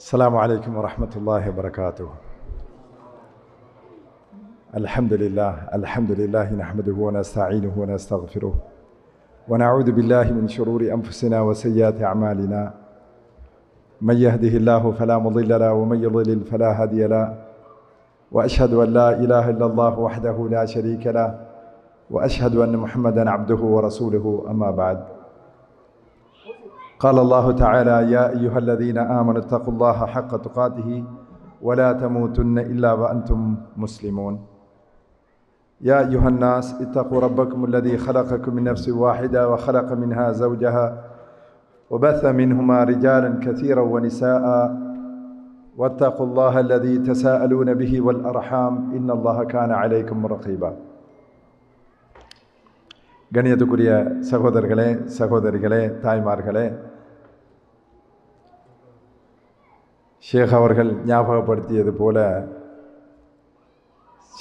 السلام عليكم ورحمة الله وبركاته. الحمد لله نحمده ونستعينه ونستغفره ونعوذ بالله من شرور أنفسنا وسيئات أعمالنا. من يهده الله فلا مضل له ومن يضلل فلا هادي له، وأشهد أن لا إله إلا الله وحده لا شريك له، وأشهد أن محمدا عبده ورسوله. أما بعد، قال الله تعالى: يا أيها الذين آمنوا اتقوا الله حق تقاته ولا تموتن إلا وأنتم مسلمون. يا أيها الناس اتقوا ربكم الذي خلقكم من نفس واحدة وخلق منها زوجها وبث منهما رجالا كثيرا ونساء واتقوا الله الذي تساءلون به والأرحام إن الله كان عليكم رقيبا. கண்ணியத்துக்குரிய சகோதரர்களே, சகோதரிகளே, தாய்மார்களே, ஷேக் அவர்கள் ஞாபகப்படுத்தியது போல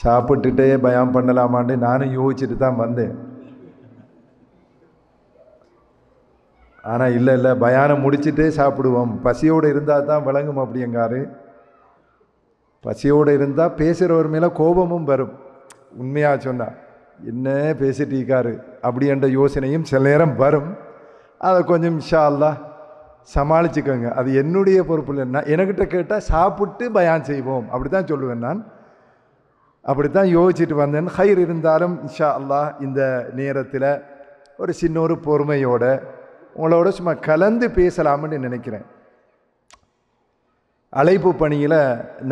சாப்பிட்டுட்டே பயான் பண்ணலாமான்னு நானும் யோசிச்சுட்டு தான் வந்தேன். ஆனால் இல்லை பயானம் முடிச்சுட்டே சாப்பிடுவோம், பசியோடு இருந்தால் தான் விளங்கும் அப்படிங்காரு. பசியோடு இருந்தால் பேசுகிறவர் மேலே கோபமும் வரும். உண்மையாக சொன்னால் என்ன பேசிட்டு இருக்காரு அப்படி என்ற யோசனையும் சில நேரம் வரும். அதை கொஞ்சம் இன்ஷா அல்லாஹ் சமாளிச்சுக்கோங்க. அது என்னுடைய பொறுப்பு இல்லைன்னா என்கிட்ட கேட்டால் சாப்பிட்டு பயான் செய்வோம் அப்படி தான் சொல்லுவேன். நான் அப்படி தான் யோசிச்சுட்டு வந்தேன். ஹைர் இருந்தாலும் இன்ஷா அல்லாஹ் இந்த நேரத்தில் ஒரு சின்ன ஒரு பொறுமையோட உங்களோட சும்மா கலந்து பேசலாம்னு நினைக்கிறேன். அழைப்பு பணியில்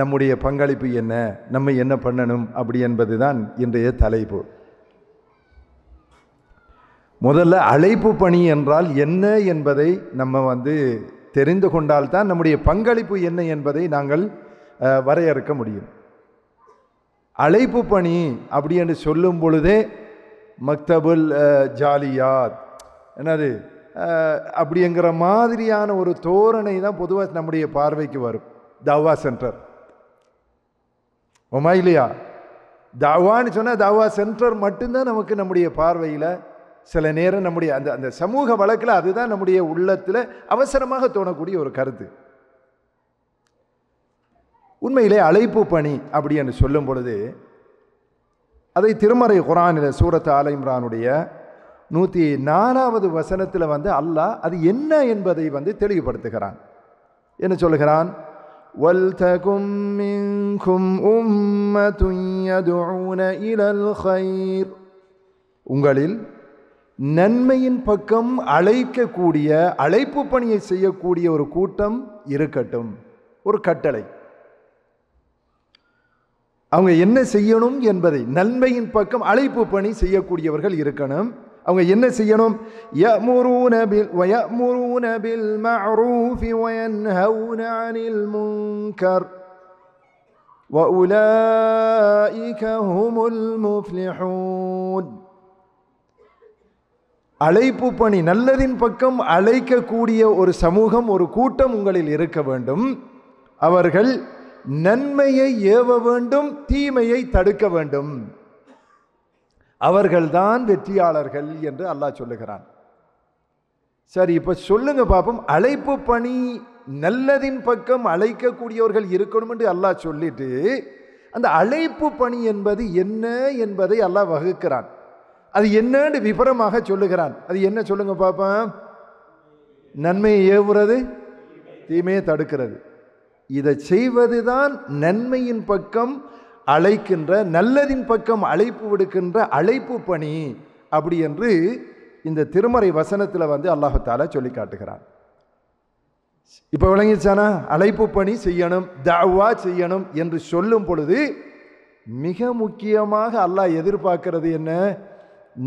நம்முடைய பங்களிப்பு என்ன, நம்ம என்ன பண்ணணும் அப்படி என்பது தான் இன்றைய தலைப்பு. முதல்ல அழைப்பு பணி என்றால் என்ன என்பதை நம்ம தெரிந்து கொண்டால்தான் நம்முடைய பங்களிப்பு என்ன என்பதை நாங்கள் வரையறுக்க முடியும். அழைப்பு பணி அப்படி என்று சொல்லும் பொழுதே மக்தபுல் ஜாலியாத் என்னது அப்படிங்கிற மாதிரியான ஒரு தோரணை தான் பொதுவாக நம்முடைய பார்வைக்கு வரும். தாவா சென்டர் ஒமா இல்லையா? தாவான்னு சொன்னால் தாவா சென்டர் மட்டும்தான் நமக்கு நம்முடைய பார்வையில் சில நேரம் நம்முடைய அந்த அந்த சமூக வழக்கில் அதுதான் நம்முடைய உள்ளத்தில் அவசரமாக தோணக்கூடிய ஒரு கருத்து. உண்மையிலே அழைப்பு பணி அப்படி என்று சொல்லும் பொழுது அதை திருமறை குர்ஆனில் சூரத் ஆல இம்ரானுடைய 104வது வசனத்தில் அல்லாஹ் அது என்ன என்பதை தெளிவுபடுத்துகிறான். என்ன சொல்லுகிறான்? வல்தகும் மின்கும் உம்மத்துன் யதுஊன இலல் கைர், உங்களில் நன்மையின் பக்கம் அழைக்கக்கூடிய அழைப்பு பணியை செய்யக்கூடிய ஒரு கூட்டம் இருக்கட்டும். ஒரு கட்டளை, அவங்க என்ன செய்யணும் என்பதை, நன்மையின் பக்கம் அழைப்பு பணி செய்யக்கூடியவர்கள் இருக்கணும். அவங்க என்ன செய்யணும்? யஅமுரூன பில் மஅரூஃபி வயன்ஹவுன அனில் முன்கர் வஉலாயிக ஹுமுல் முஃப்லிஹூன். அழைப்பு பணி, நல்லதின் பக்கம் அழைக்கக்கூடிய ஒரு சமூகம், ஒரு கூட்டம் உங்களில் இருக்க வேண்டும். அவர்கள் நன்மையை ஏவ வேண்டும், தீமையை தடுக்க வேண்டும். அவர்கள்தான் வெற்றியாளர்கள் என்று அல்லாஹ் சொல்லுகிறான். சரி, இப்ப சொல்லுங்க பாப்போம். அழைப்பு பணி நல்லதின் பக்கம் அழைக்கக்கூடியவர்கள் இருக்கணும் என்று அல்லாஹ் சொல்லிட்டு அந்த அழைப்பு பணி என்பது என்ன என்பதை அல்லாஹ் வகுக்கிறான். அது என்னன்னு விபரமாக சொல்லுகிறான். அது என்ன சொல்லுங்க பாப்போம்? நன்மையை ஏவுறது, தீமையை தடுக்கிறது. இதை செய்வதுதான் நன்மையின் பக்கம் அழைக்கின்ற, நல்லதின் பக்கம் அழைப்பு விடுக்கின்ற அழைப்பு பணி அப்படி என்று இந்த திருமறை வசனத்தில் அல்லாஹ் தஆலா சொல்லி காட்டுகிறான். இப்போ விளங்கிச்சானா? அழைப்பு பணி செய்யணும், தஅவா செய்யணும் என்று சொல்லும் பொழுது மிக முக்கியமாக அல்லாஹ் எதிர்பார்க்கிறது என்ன?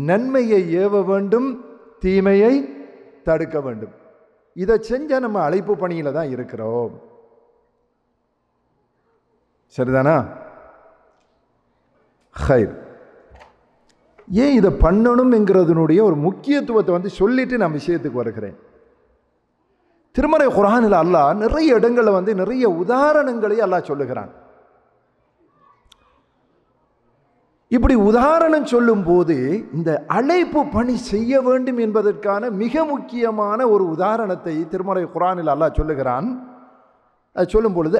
நன்மையை ஏவ வேண்டும், தீமையை தடுக்க வேண்டும். இதை செஞ்சால் நம்ம அழைப்பு பணியில் தான் இருக்கிறோம். சரிதானா? ஹைர். ஏன் இதை பண்ணணும் என்கிறதுனுடைய ஒரு முக்கியத்துவத்தை சொல்லிட்டு நான் விஷயத்துக்கு வருகிறேன். திருமறை குர்ஆனில் அல்லாஹ் நிறைய இடங்களில் நிறைய உதாரணங்களை அல்லாஹ் சொல்லுகிறான். இப்படி உதாரணம் சொல்லும் போது இந்த அழைப்பு பணி செய்ய வேண்டும் என்பதற்கான மிக முக்கியமான ஒரு உதாரணத்தை திருமறை குர்ஆனில் அல்லாஹ் சொல்லுகிறான். அது சொல்லும் பொழுது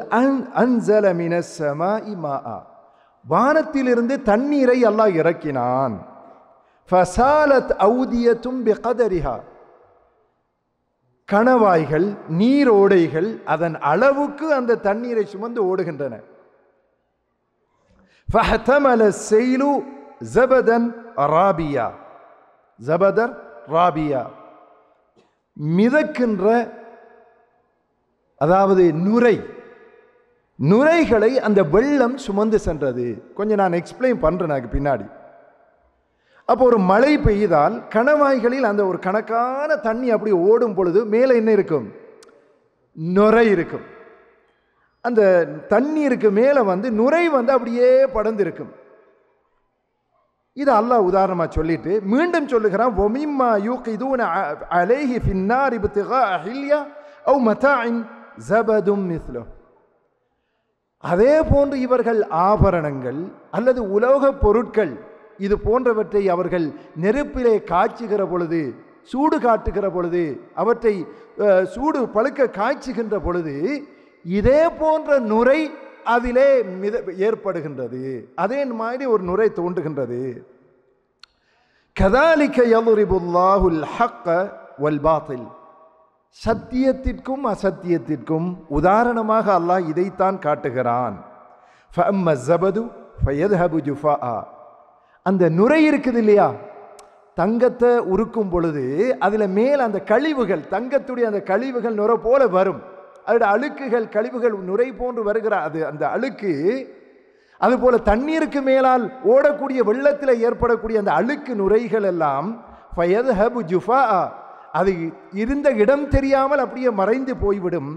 அன்ஸல மினஸ் ஸமாஇ மாஆ, வானத்திலிருந்து தண்ணீரை அல்லாஹ் இறக்கினான். ஃபஸாலத் அவுதியத்தும் பிகதரிஹா, கணவாய்கள் நீரோடைகள் அதன் அளவுக்கு அந்த தண்ணீரை சுமந்து ஓடுகின்றன. ஃபஹ்தமல ஸைலு ஜபதன் ராபியா, ஜபதர் ராபியா, மிதக்கின்ற, அதாவது நுரைகளை அந்த வெள்ளம் சுமந்து சென்றது. கொஞ்சம் நான் எக்ஸ்பிளைன் பண்றேன் எனக்கு பின்னாடி. அப்போ ஒரு மழை பெய்தால் கணவாய்களில் அந்த ஒரு கணக்கான தண்ணி அப்படி ஓடும் பொழுது மேலே என்ன இருக்கும்? நுரை இருக்கும். அந்த தண்ணீருக்கு மேலே நுரை அப்படியே படர்ந்திருக்கும். இது அல்லாஹ் உதாரணமா சொல்லிட்டு மீண்டும் சொல்லுகிறான், வமிம்மா யூகிதுன அலைஹி ஃபின்னார் இப்திகா ஹில்யா அவ் மதாஇன் ஜபதும் மிஸ்லு. அதே போன்று இவர்கள் ஆபரணங்கள் அல்லது உலோகப் பொருட்கள் இது போன்றவற்றை அவர்கள் நெருப்பிலே காய்ச்சுகிற பொழுது, சூடு காட்டுகிற பொழுது, அவற்றை சூடு பழுக்க காய்ச்சுகின்ற பொழுது இதே போன்ற நுரை அதிலே ஏற்படுகின்றது. அதே மாதிரி ஒரு நுரை தோன்றுகின்றது. கதாலிக யضربுல்லாஹுல் ஹக்க வல் பாத்தில், சத்தியத்திற்கும் அசத்தியத்திற்கும் உதாரணமாக அல்லாஹ் இதைத்தான் காட்டுகிறான். ஃபஅம்ம ஸபது ஃபயذهب ஜுஃபாஆ, அந்த நுரை இருக்குது இல்லையா, தங்கத்தை உருக்கும் பொழுது அதில் மேல் அந்த கழிவுகள், தங்கத்துடைய அந்த கழிவுகள் நுரை போல வரும். அதோட அழுக்குகள் கழிவுகள் நுரை போன்று வருகிற அது அந்த அழுக்கு, அதுபோல தண்ணீருக்கு மேலால் ஓடக்கூடிய வெள்ளத்தில் ஏற்படக்கூடிய அந்த அழுக்கு நுரைகள் எல்லாம் ஃபயذهب ஜுஃபாஆ, அது இருந்த இடம் தெரியாமல் அப்படியே மறைந்து போய்விடும்.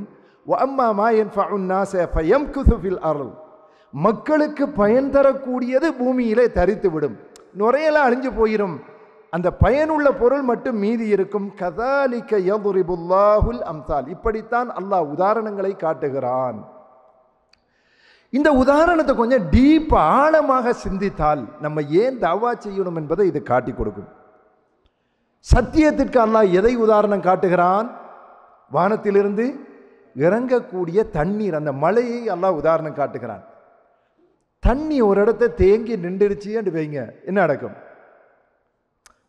வஅம்மா மா யன்ஃபஉன் நாஸ ஃபயம்குது ஃபில் அர்ள், மக்களுக்கு பயன் தரக்கூடியது பூமியிலே தரித்து விடும். நுரையெல்லாம் அழிஞ்சு போயிடும், அந்த பயனுள்ள பொருள் மட்டும் மீதி இருக்கும். கதாலிக யضربுல்லாஹுல் அம்சால், இப்படித்தான் அல்லாஹ் உதாரணங்களை காட்டுகிறான். இந்த உதாரணத்தை கொஞ்சம் டீப் ஆழமாக சிந்தித்தால் நம்ம ஏன் தவா செய்யணும் என்பதை இது காட்டி கொடுக்கும். சத்தியத்திற்கு அல்லாஹ் எதை உதாரணம் காட்டுகிறான்? வானத்திலிருந்து இறங்கக்கூடிய தண்ணீர், அந்த மழையை அல்லாஹ் உதாரணம் காட்டுகிறான். தண்ணி ஒரு இடத்த தேங்கி நின்றுடுச்சு என்று வைங்க, என்ன நடக்கும்?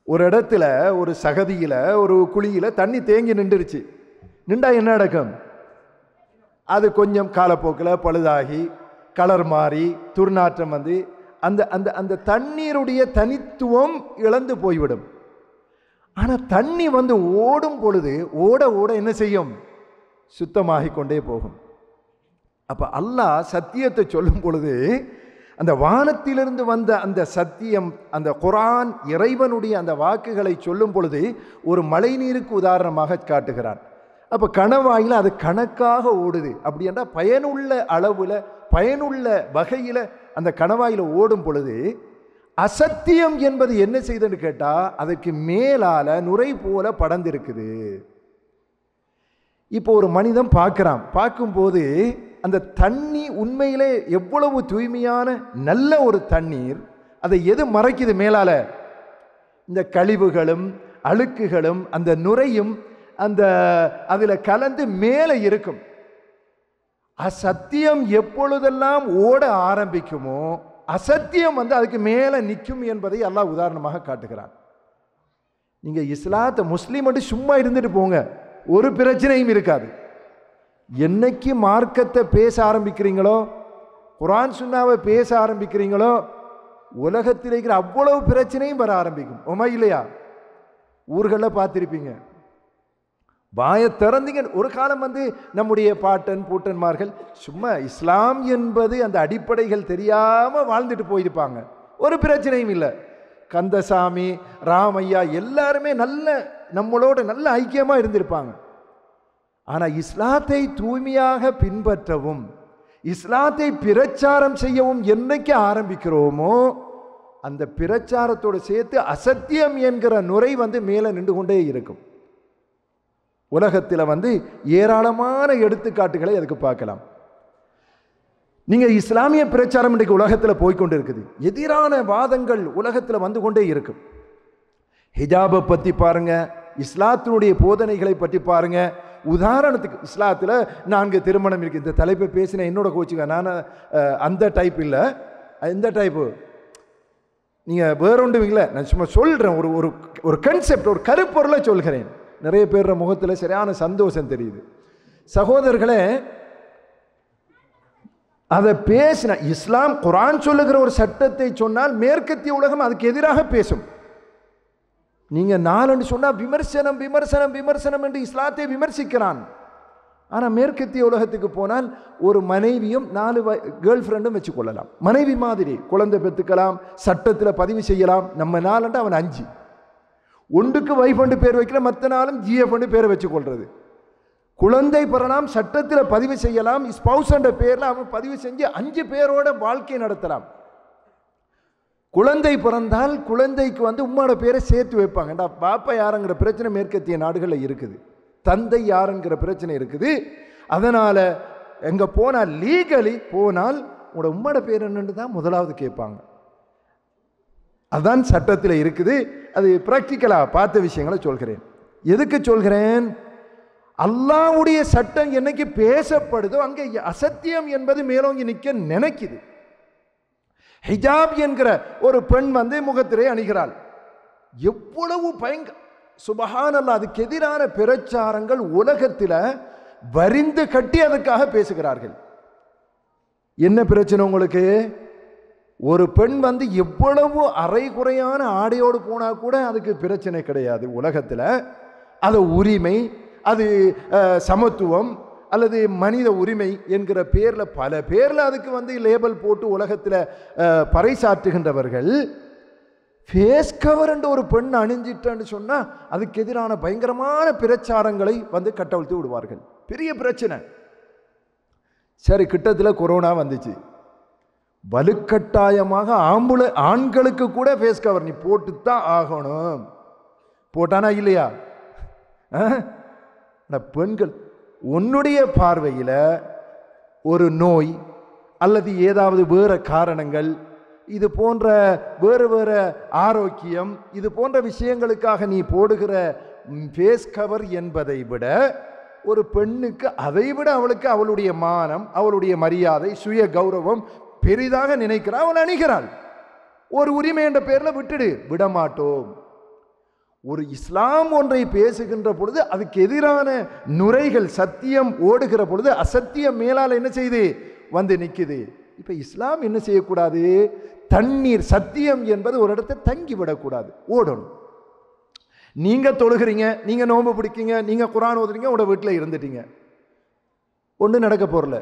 ஒரு இடத்துல ஒரு சகதியில ஒரு குழியில தண்ணி தேங்கி நின்றுடுச்சு, நின்றா என்ன நடக்கும்? அது கொஞ்சம் காலப்போக்கில் பழுதாகி கலர் மாறி துர்நாற்றம் அந்த அந்த அந்த தண்ணீருடைய தனித்துவம் இழந்து போய்விடும். ஆனா தண்ணி ஓடும் பொழுது ஓட ஓட என்ன செய்யும்? சுத்தமாகி கொண்டே போகும். அப்ப அல்லாஹ் சத்தியத்தை சொல்லும் பொழுது அந்த வானத்திலிருந்து வந்த அந்த சத்தியம், அந்த குர்ஆன் இறைவனுடைய அந்த வாக்குகளை சொல்லும் பொழுது ஒரு மழை நீருக்கு உதாரணமாக காட்டுகிறான். அப்ப கணவாயில் அது கணக்காக ஓடுது. அப்படி என்றால் பயனுள்ள அளவுல பயனுள்ள வகையில அந்த கணவாயில் ஓடும் பொழுது அசத்தியம் என்பது என்ன செய்தன்னு கேட்டா அதற்கு மேலால நுரை போல படர்ந்திருக்குது. இப்போ ஒரு மனிதன் பார்க்கும்போது அந்த தண்ணி உண்மையிலே எவ்வளவு தூய்மையான நல்ல ஒரு தண்ணீர், அதை எது மறைக்குது மேலால? இந்த கழிவுகளும் அழுக்குகளும் அந்த நுரையும் அந்த அதில் கலந்து மேலே இருக்கும். அசத்தியம் எப்பொழுதெல்லாம் ஓட ஆரம்பிக்குமோ அசத்தியம் அதுக்கு மேலே நிற்கும் என்பதை அல்லாஹ் உதாரணமாக காட்டுகிறான். நீங்க இஸ்லாத்தை முஸ்லீம் மட்டும் சும்மா இருந்துட்டு போங்க, ஒரு பிரச்சனையும் இருக்காது. என்னைக்கு மார்க்கத்தை பேச ஆரம்பிக்கிறீங்களோ, குர்ஆன் சுன்னாவை பேச ஆரம்பிக்கிறீங்களோ, உலகத்தில் இருக்கிற அவ்வளவு பிரச்சனையும் வர ஆரம்பிக்கும். உமா இல்லையா? ஊர்களில் பார்த்திருப்பீங்க, வாயை திறந்தீங்க. ஒரு காலம் நம்முடைய பாட்டன் பூட்டன்மார்கள் சும்மா இஸ்லாம் என்பது அந்த அடிப்படைகள் தெரியாம வாழ்ந்துட்டு போயிருப்பாங்க, ஒரு பிரச்சனையும் இல்லை. கந்தசாமி, ராமையா எல்லாருமே நல்ல நம்மளோட நல்ல ஐக்கியமா இருந்திருப்பாங்க. ஆனா இஸ்லாத்தை தூய்மையாக பின்பற்றவும் இஸ்லாத்தை பிரச்சாரம் செய்யவும் என்னைக்கு ஆரம்பிக்கிறோமோ அந்த பிரச்சாரத்தோடு சேர்த்து அசத்தியம் என்கிற நுரை மேலே நின்று கொண்டே இருக்கும். உலகத்தில் ஏராளமான எடுத்துக்காட்டுகளை அதுக்கு பார்க்கலாம். நீங்க இஸ்லாமிய பிரச்சாரம் இன்றைக்கு உலகத்தில் போய்கொண்டு இருக்குது. எதிரான வாதங்கள் உலகத்தில் வந்து கொண்டே இருக்கும். ஹிஜாபை பற்றி பாருங்க, இஸ்லாத்தினுடைய போதனைகளை பற்றி பாருங்க, உதாரணத்துக்கு இஸ்லாத்தில் 4 திருமணம் இருக்குது. இந்த தலைப்பை பேசின என்னோட கோச்சுக்க, நான் அந்த டைப் இல்லை. எந்த டைப்பு நீங்கள் வேறொன்றும் இல்லை, நான் சும்மா சொல்கிறேன். ஒரு ஒரு ஒரு கன்செப்ட், ஒரு கருப்பொருளை சொல்கிறேன். நிறைய பேர் முகத்தில் சரியான சந்தோஷம் தெரியுது. சகோதரர்களே, அதை பேசின இஸ்லாம் குர்ஆன் சொல்லுகிற ஒரு சட்டத்தை சொன்னால் மேற்கத்திய உலகம் அதுக்கு எதிராக பேசும். நீங்க 4 சொன்னா விமர்சனம் விமர்சனம் விமர்சனம் என்று இஸ்லாத்தை விமர்சிக்கிறான். ஆனால் மேற்கத்திய உலகத்துக்கு போனால் ஒரு மனைவியும் 4 கேர்ள் ஃப்ரெண்டும் வச்சு கொள்ளலாம். மனைவி மாதிரி குழந்தை பெற்றுக்கலாம், சட்டத்தில் பதிவு செய்யலாம். நம்ம 4 அவன் 5. ஒன்றுக்கு வைஃப் பேர் வைக்கிற, மற்ற 4 ஜிஎஃப் பேரை வச்சு கொள்றது. குழந்தை பெறலாம், சட்டத்தில் பதிவு செய்யலாம். ஸ்பவுஸ் என்ற பேரில் அவன் பதிவு செஞ்சு 5 பேரோட வாழ்க்கை நடத்தலாம். குழந்தை பிறந்தால் குழந்தைக்கு உம்மோட பேரை சேர்த்து வைப்பாங்கடா. பாப்பா யாருங்கிற பிரச்சனை மேற்கத்திய நாடுகளில் இருக்குது, தந்தை யாருங்கிற பிரச்சனை இருக்குது. அதனால எங்க போனால் லீகலி போனால் உங்களோட உம்மோட பேர் என்னன்னு தான் முதலாவது கேட்பாங்க. அதுதான் சட்டத்தில் இருக்குது. அது பிராக்டிக்கலாக பார்த்த விஷயங்களை சொல்கிறேன். எதுக்கு சொல்கிறேன்? அல்லாஹ்வுடைய சட்டம் என்னைக்கு பேசப்படுதோ அங்கே அசத்தியம் என்பது மேலோங்கி நிற்க நினைக்குது. ஹிஜாப் என்கிற ஒரு பெண் முகத்திரை அணிகிறாள். எவ்வளவு பயங்கர சுபஹானல்லாஹ், அதுக்கு எதிரான பிரச்சாரங்கள் உலகத்தில் வரிந்து கட்டி அதுக்காக பேசுகிறார்கள். என்ன பிரச்சனை உங்களுக்கு? ஒரு பெண் எவ்வளவு அரைகுறையான ஆடையோடு போனா கூட அதுக்கு பிரச்சனை கிடையாது உலகத்தில். அது உரிமை, அது சமத்துவம் அல்லது மனித உரிமை என்கிற பேரில் பல பேரில் அதுக்கு லேபல் போட்டு உலகத்தில் பறைசாற்றுகின்றவர்கள் ஃபேஸ் கவர் என்ற ஒரு பெண் அணிஞ்சிட்டன்னு சொன்னால் அதுக்கு எதிரான பயங்கரமான பிரச்சாரங்களை கட்டவிழ்த்து விடுவார்கள். பெரிய பிரச்சனை. சரி, கிட்டத்தில் கொரோனா வந்துச்சு. வலுக்கட்டாயமாக ஆண்களுக்கு கூட ஃபேஸ் கவர் நீ போட்டுத்தான் ஆகணும். போட்டானா இல்லையா? பெண்கள், உன்னுடைய பார்வையில் ஒரு நோய் அல்லது ஏதாவது வேறு காரணங்கள், இது போன்ற வேறு வேறு ஆரோக்கியம், இது போன்ற விஷயங்களுக்காக நீ போடுகிற ஃபேஸ் கவர் என்பதை விட ஒரு பெண்ணுக்கு அதைவிட அவளுக்கு அவளுடைய மானம், அவளுடைய மரியாதை, சுய கௌரவம் பெரிதாக நினைக்கிறாள். அவள் அணிகிறாள். ஒரு உரிமை என்ற பேரில் விடமாட்டோம். ஒரு இஸ்லாம் ஒன்றை பேசுகின்ற பொழுது அதுக்கு எதிரான நுரைகள் சத்தியம் ஓடுகிற பொழுது அசத்தியம் மேலால் என்ன செய்து நிற்குது. இப்ப இஸ்லாம் என்ன செய்யக்கூடாது? தண்ணீர் சத்தியம் என்பது ஒரு இடத்தை தங்கி விடக்கூடாது, ஓடணும். நீங்க தொழுகிறீங்க, நீங்க நோன்பு பிடிக்கீங்க, நீங்க குர்ஆன் ஓதுறீங்க, உங்களோட வீட்டில் இருந்துட்டீங்க, ஒன்றும் நடக்க போறல.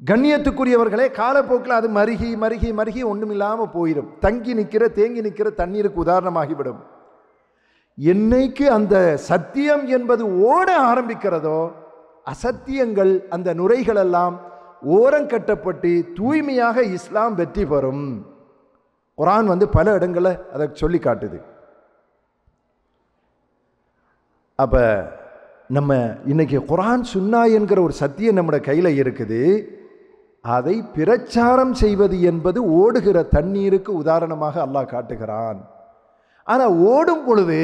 கண்ணியத்துக்குரியவர்களே, காலப்போக்கில் அது மருகி மருகி மருகி ஒன்றும் இல்லாமல் போயிடும். தேங்கி நிற்கிற தண்ணீருக்கு உதாரணமாகிவிடும். என்னைக்கு அந்த சத்தியம் என்பது ஓட ஆரம்பிக்கிறதோ அசத்தியங்கள், அந்த நுரைகள் எல்லாம் ஓரம் கட்டப்பட்டு தூய்மையாக இஸ்லாம் வெற்றி பெறும். குர்ஆன் பல இடங்களில் அதை சொல்லி காட்டுது. அப்ப நம்ம இன்னைக்கு குர்ஆன் சுன்னா என்கிற ஒரு சத்தியம் நம்முடைய கையில் இருக்குது. அதை பிரச்சாரம் செய்வது என்பது ஓடுகிற தண்ணீருக்கு உதாரணமாக அல்லாஹ் காட்டுகிறான். ஆனால் ஓடும் பொழுது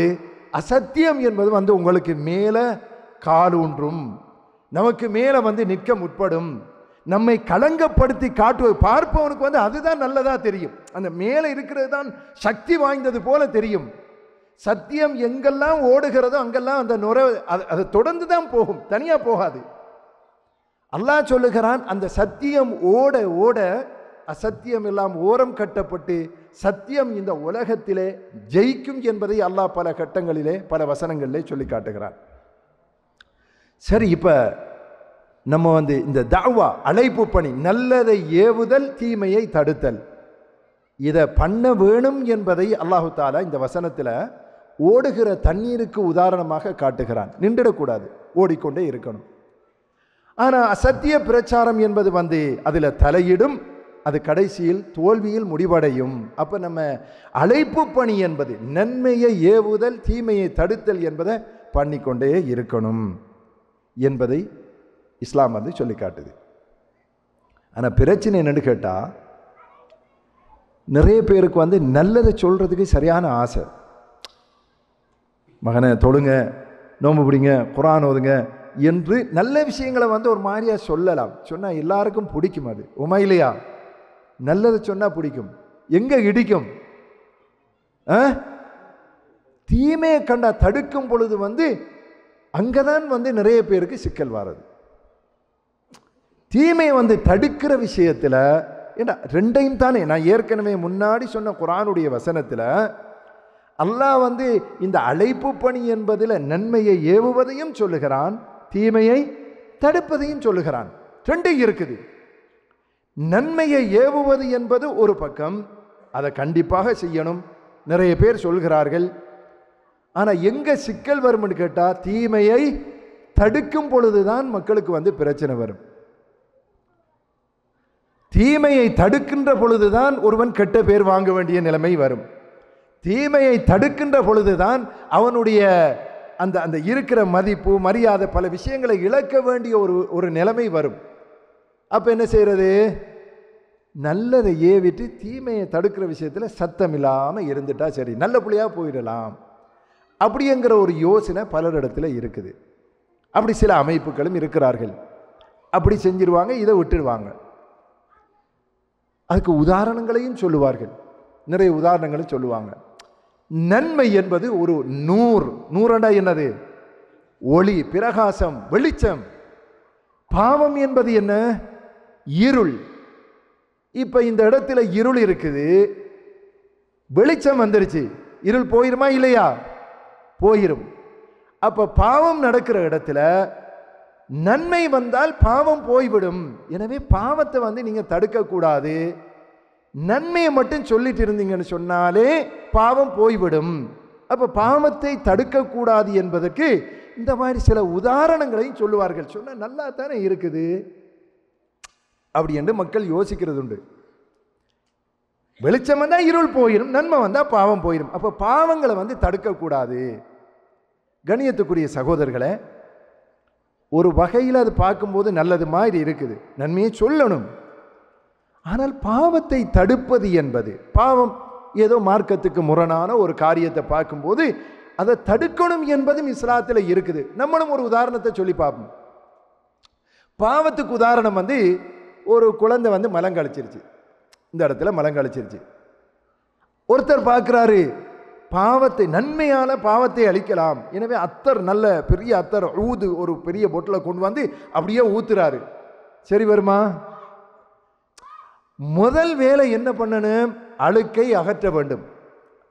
அசத்தியம் என்பது உங்களுக்கு மேலே காலூன்றும், நமக்கு மேலே நிற்க முற்படும், நம்மை களங்கப்படுத்தி காட்டுவது பார்ப்பவனுக்கு அதுதான் நல்லதா தெரியும். அந்த மேலே இருக்கிறது தான் சக்தி வாய்ந்தது போல தெரியும். சத்தியம் எங்கெல்லாம் ஓடுகிறதோ அங்கெல்லாம் அந்த நுரை அதை தொடர்ந்து தான் போகும், தனியாக போகாது. அல்லாஹ் சொல்லுகிறான், அந்த சத்தியம் ஓட ஓட அசத்தியம் எல்லாம் ஓரம் கட்டப்பட்டு சத்தியம் இந்த உலகத்திலே ஜெயிக்கும் என்பதை அல்லாஹ் பல கட்டங்களிலே பல வசனங்களிலே சொல்லி காட்டுகிறான். சரி, இப்ப நம்ம இந்த தஅவா அழைப்பு பணி, நல்லதை ஏவுதல், தீமையை தடுத்தல், இதை பண்ண வேணும் என்பதை அல்லாஹு தாலா இந்த வசனத்தில் ஓடுகிற தண்ணீருக்கு உதாரணமாக காட்டுகிறான். நின்றுடக்கூடாது, ஓடிக்கொண்டே இருக்கணும். ஆனால் அசத்திய பிரச்சாரம் என்பது அதில் தலையிடும், அது கடைசியில் தோல்வியில் முடிவடையும். அப்போ நம்ம அழைப்பு பணி என்பது நன்மையை ஏவுதல், தீமையை தடுத்தல் என்பதை பண்ணிக்கொண்டே இருக்கணும் என்பதை இஸ்லாம் சொல்லி காட்டுது. ஆனால் பிரச்சனை என்னன்னு கேட்டால், நிறைய பேருக்கு நல்லதை சொல்கிறதுக்கு சரியான ஆசை. மகனை தொழுங்க, நோம்பு பிடிங்க, குர்ஆன் ஓதுங்க என்று நல்ல விஷயங்களை வந்து ஒரு மாதிரியா சொல்லலாம். சொன்னால் எல்லாருக்கும் பிடிக்கும். அது உமா இல்லையா? நல்லது சொன்னால் பிடிக்கும். எங்கே இடிக்கும்? தீமையை கண்டா தடுக்கும் பொழுது வந்து அங்கதான் வந்து நிறைய பேருக்கு சிக்கல் வர்றது. தீமையை வந்து தடுக்கிற விஷயத்தில் ஏன்னா ரெண்டையும் தானே நான் ஏற்கனவே முன்னாடி சொன்ன குர்ஆனுடைய வசனத்தில் அல்லாஹ் வந்து இந்த அழைப்பு பணி என்பதில் நன்மையை ஏவுவதையும் சொல்லுகிறான், தீமையை தடுப்பதையும் சொல்லுகிறான். ரெண்டும் இருக்குது. நன்மையை ஏவுவது என்பது ஒரு பக்கம், அதை கண்டிப்பாக செய்யணும், நிறைய பேர் சொல்கிறார்கள். ஆனால் எங்கே சிக்கல் வரும்னு கேட்டால் தீமையை தடுக்கும் பொழுதுதான் மக்களுக்கு வந்து பிரச்சனை வரும். தீமையை தடுக்கின்ற பொழுதுதான் ஒருவன் கெட்ட பேர் வாங்க வேண்டிய நிலைமை வரும். தீமையை தடுக்கின்ற பொழுதுதான் அவனுடைய அந்த அந்த இருக்கிற மதிப்பு மரியாதை பல விஷயங்களை இழக்க வேண்டிய ஒரு நிலைமை வரும். அப்போ என்ன செய்யறது? நல்லதை ஏவிட்டு தீமையை தடுக்கிற விஷயத்தில் சத்தம் இல்லாமல் இருந்துட்டா சரி, நல்ல பிள்ளையா போயிடலாம் அப்படிங்கிற ஒரு யோசனை பலரிடத்தில் இருக்குது. அப்படி சில அமைப்புகளும் இருக்கிறார்கள். அப்படி செஞ்சிருவாங்க, இதை விட்டுடுவாங்க. அதுக்கு உதாரணங்களையும் சொல்லுவார்கள், நிறைய உதாரணங்களும் சொல்லுவாங்க. நன்மை என்பது ஒரு நூறண்டா என்னது? ஒளி, பிரகாசம், வெளிச்சம். பாவம் என்பது என்ன? இருள். இப்ப இந்த இடத்துல இருள் இருக்குது, வெளிச்சம் வந்துருச்சு, இருள் போயிருமா இல்லையா? போயிரும். அப்ப பாவம் நடக்கிற இடத்துல நன்மை வந்தால் பாவம் போய்விடும். எனவே பாவத்தை வந்து நீங்க தடுக்க கூடாது, நன்மையை மட்டும் சொல்லிட்டு இருந்தீங்கன்னு சொன்னாலே பாவம் போய்விடும். அப்ப பாவத்தை தடுக்க கூடாது என்பதற்கு இந்த மாதிரி சில உதாரணங்களையும் சொல்லுவார்கள். சொன்னா நல்லா தானே இருக்குது அப்படி என்று மக்கள் யோசிக்கிறது உண்டு. வெளிச்சம் வந்தா இருள் போயிடும், நன்மை வந்தா பாவம் போயிடும். அப்ப பாவங்களை வந்து தடுக்க கூடாது. கண்ணியத்துக்குரிய சகோதரர்களே, ஒரு வகையில் அது பார்க்கும்போது நல்லது மாதிரி இருக்குது, நன்மையை சொல்லணும். ஆனால் பாவத்தை தடுப்பது என்பது, பாவம் ஏதோ மார்க்கத்துக்கு முரணான ஒரு காரியத்தை பார்க்கும்போது அதை தடுக்கணும் என்பதும் இஸ்லாத்தில் இருக்குது. நம்மளும் ஒரு உதாரணத்தை சொல்லி பார்ப்போம். பாவத்துக்கு உதாரணம் வந்து ஒரு குழந்தை வந்து மலங்கழிச்சிருச்சு, இந்த இடத்துல மலங்கழிச்சிருச்சு. ஒருத்தர் பார்க்குறாரு பாவத்தை, நன்மையால பாவத்தை அழிக்கலாம், எனவே அத்தர், நல்ல பெரிய அத்தர் ஒரு பெரிய பொட்டில் கொண்டு வந்து அப்படியே ஊத்துறாரு. சரி வருமா? முதல் வேலை என்ன பண்ணணும்? அழுக்கை அகற்ற வேண்டும்.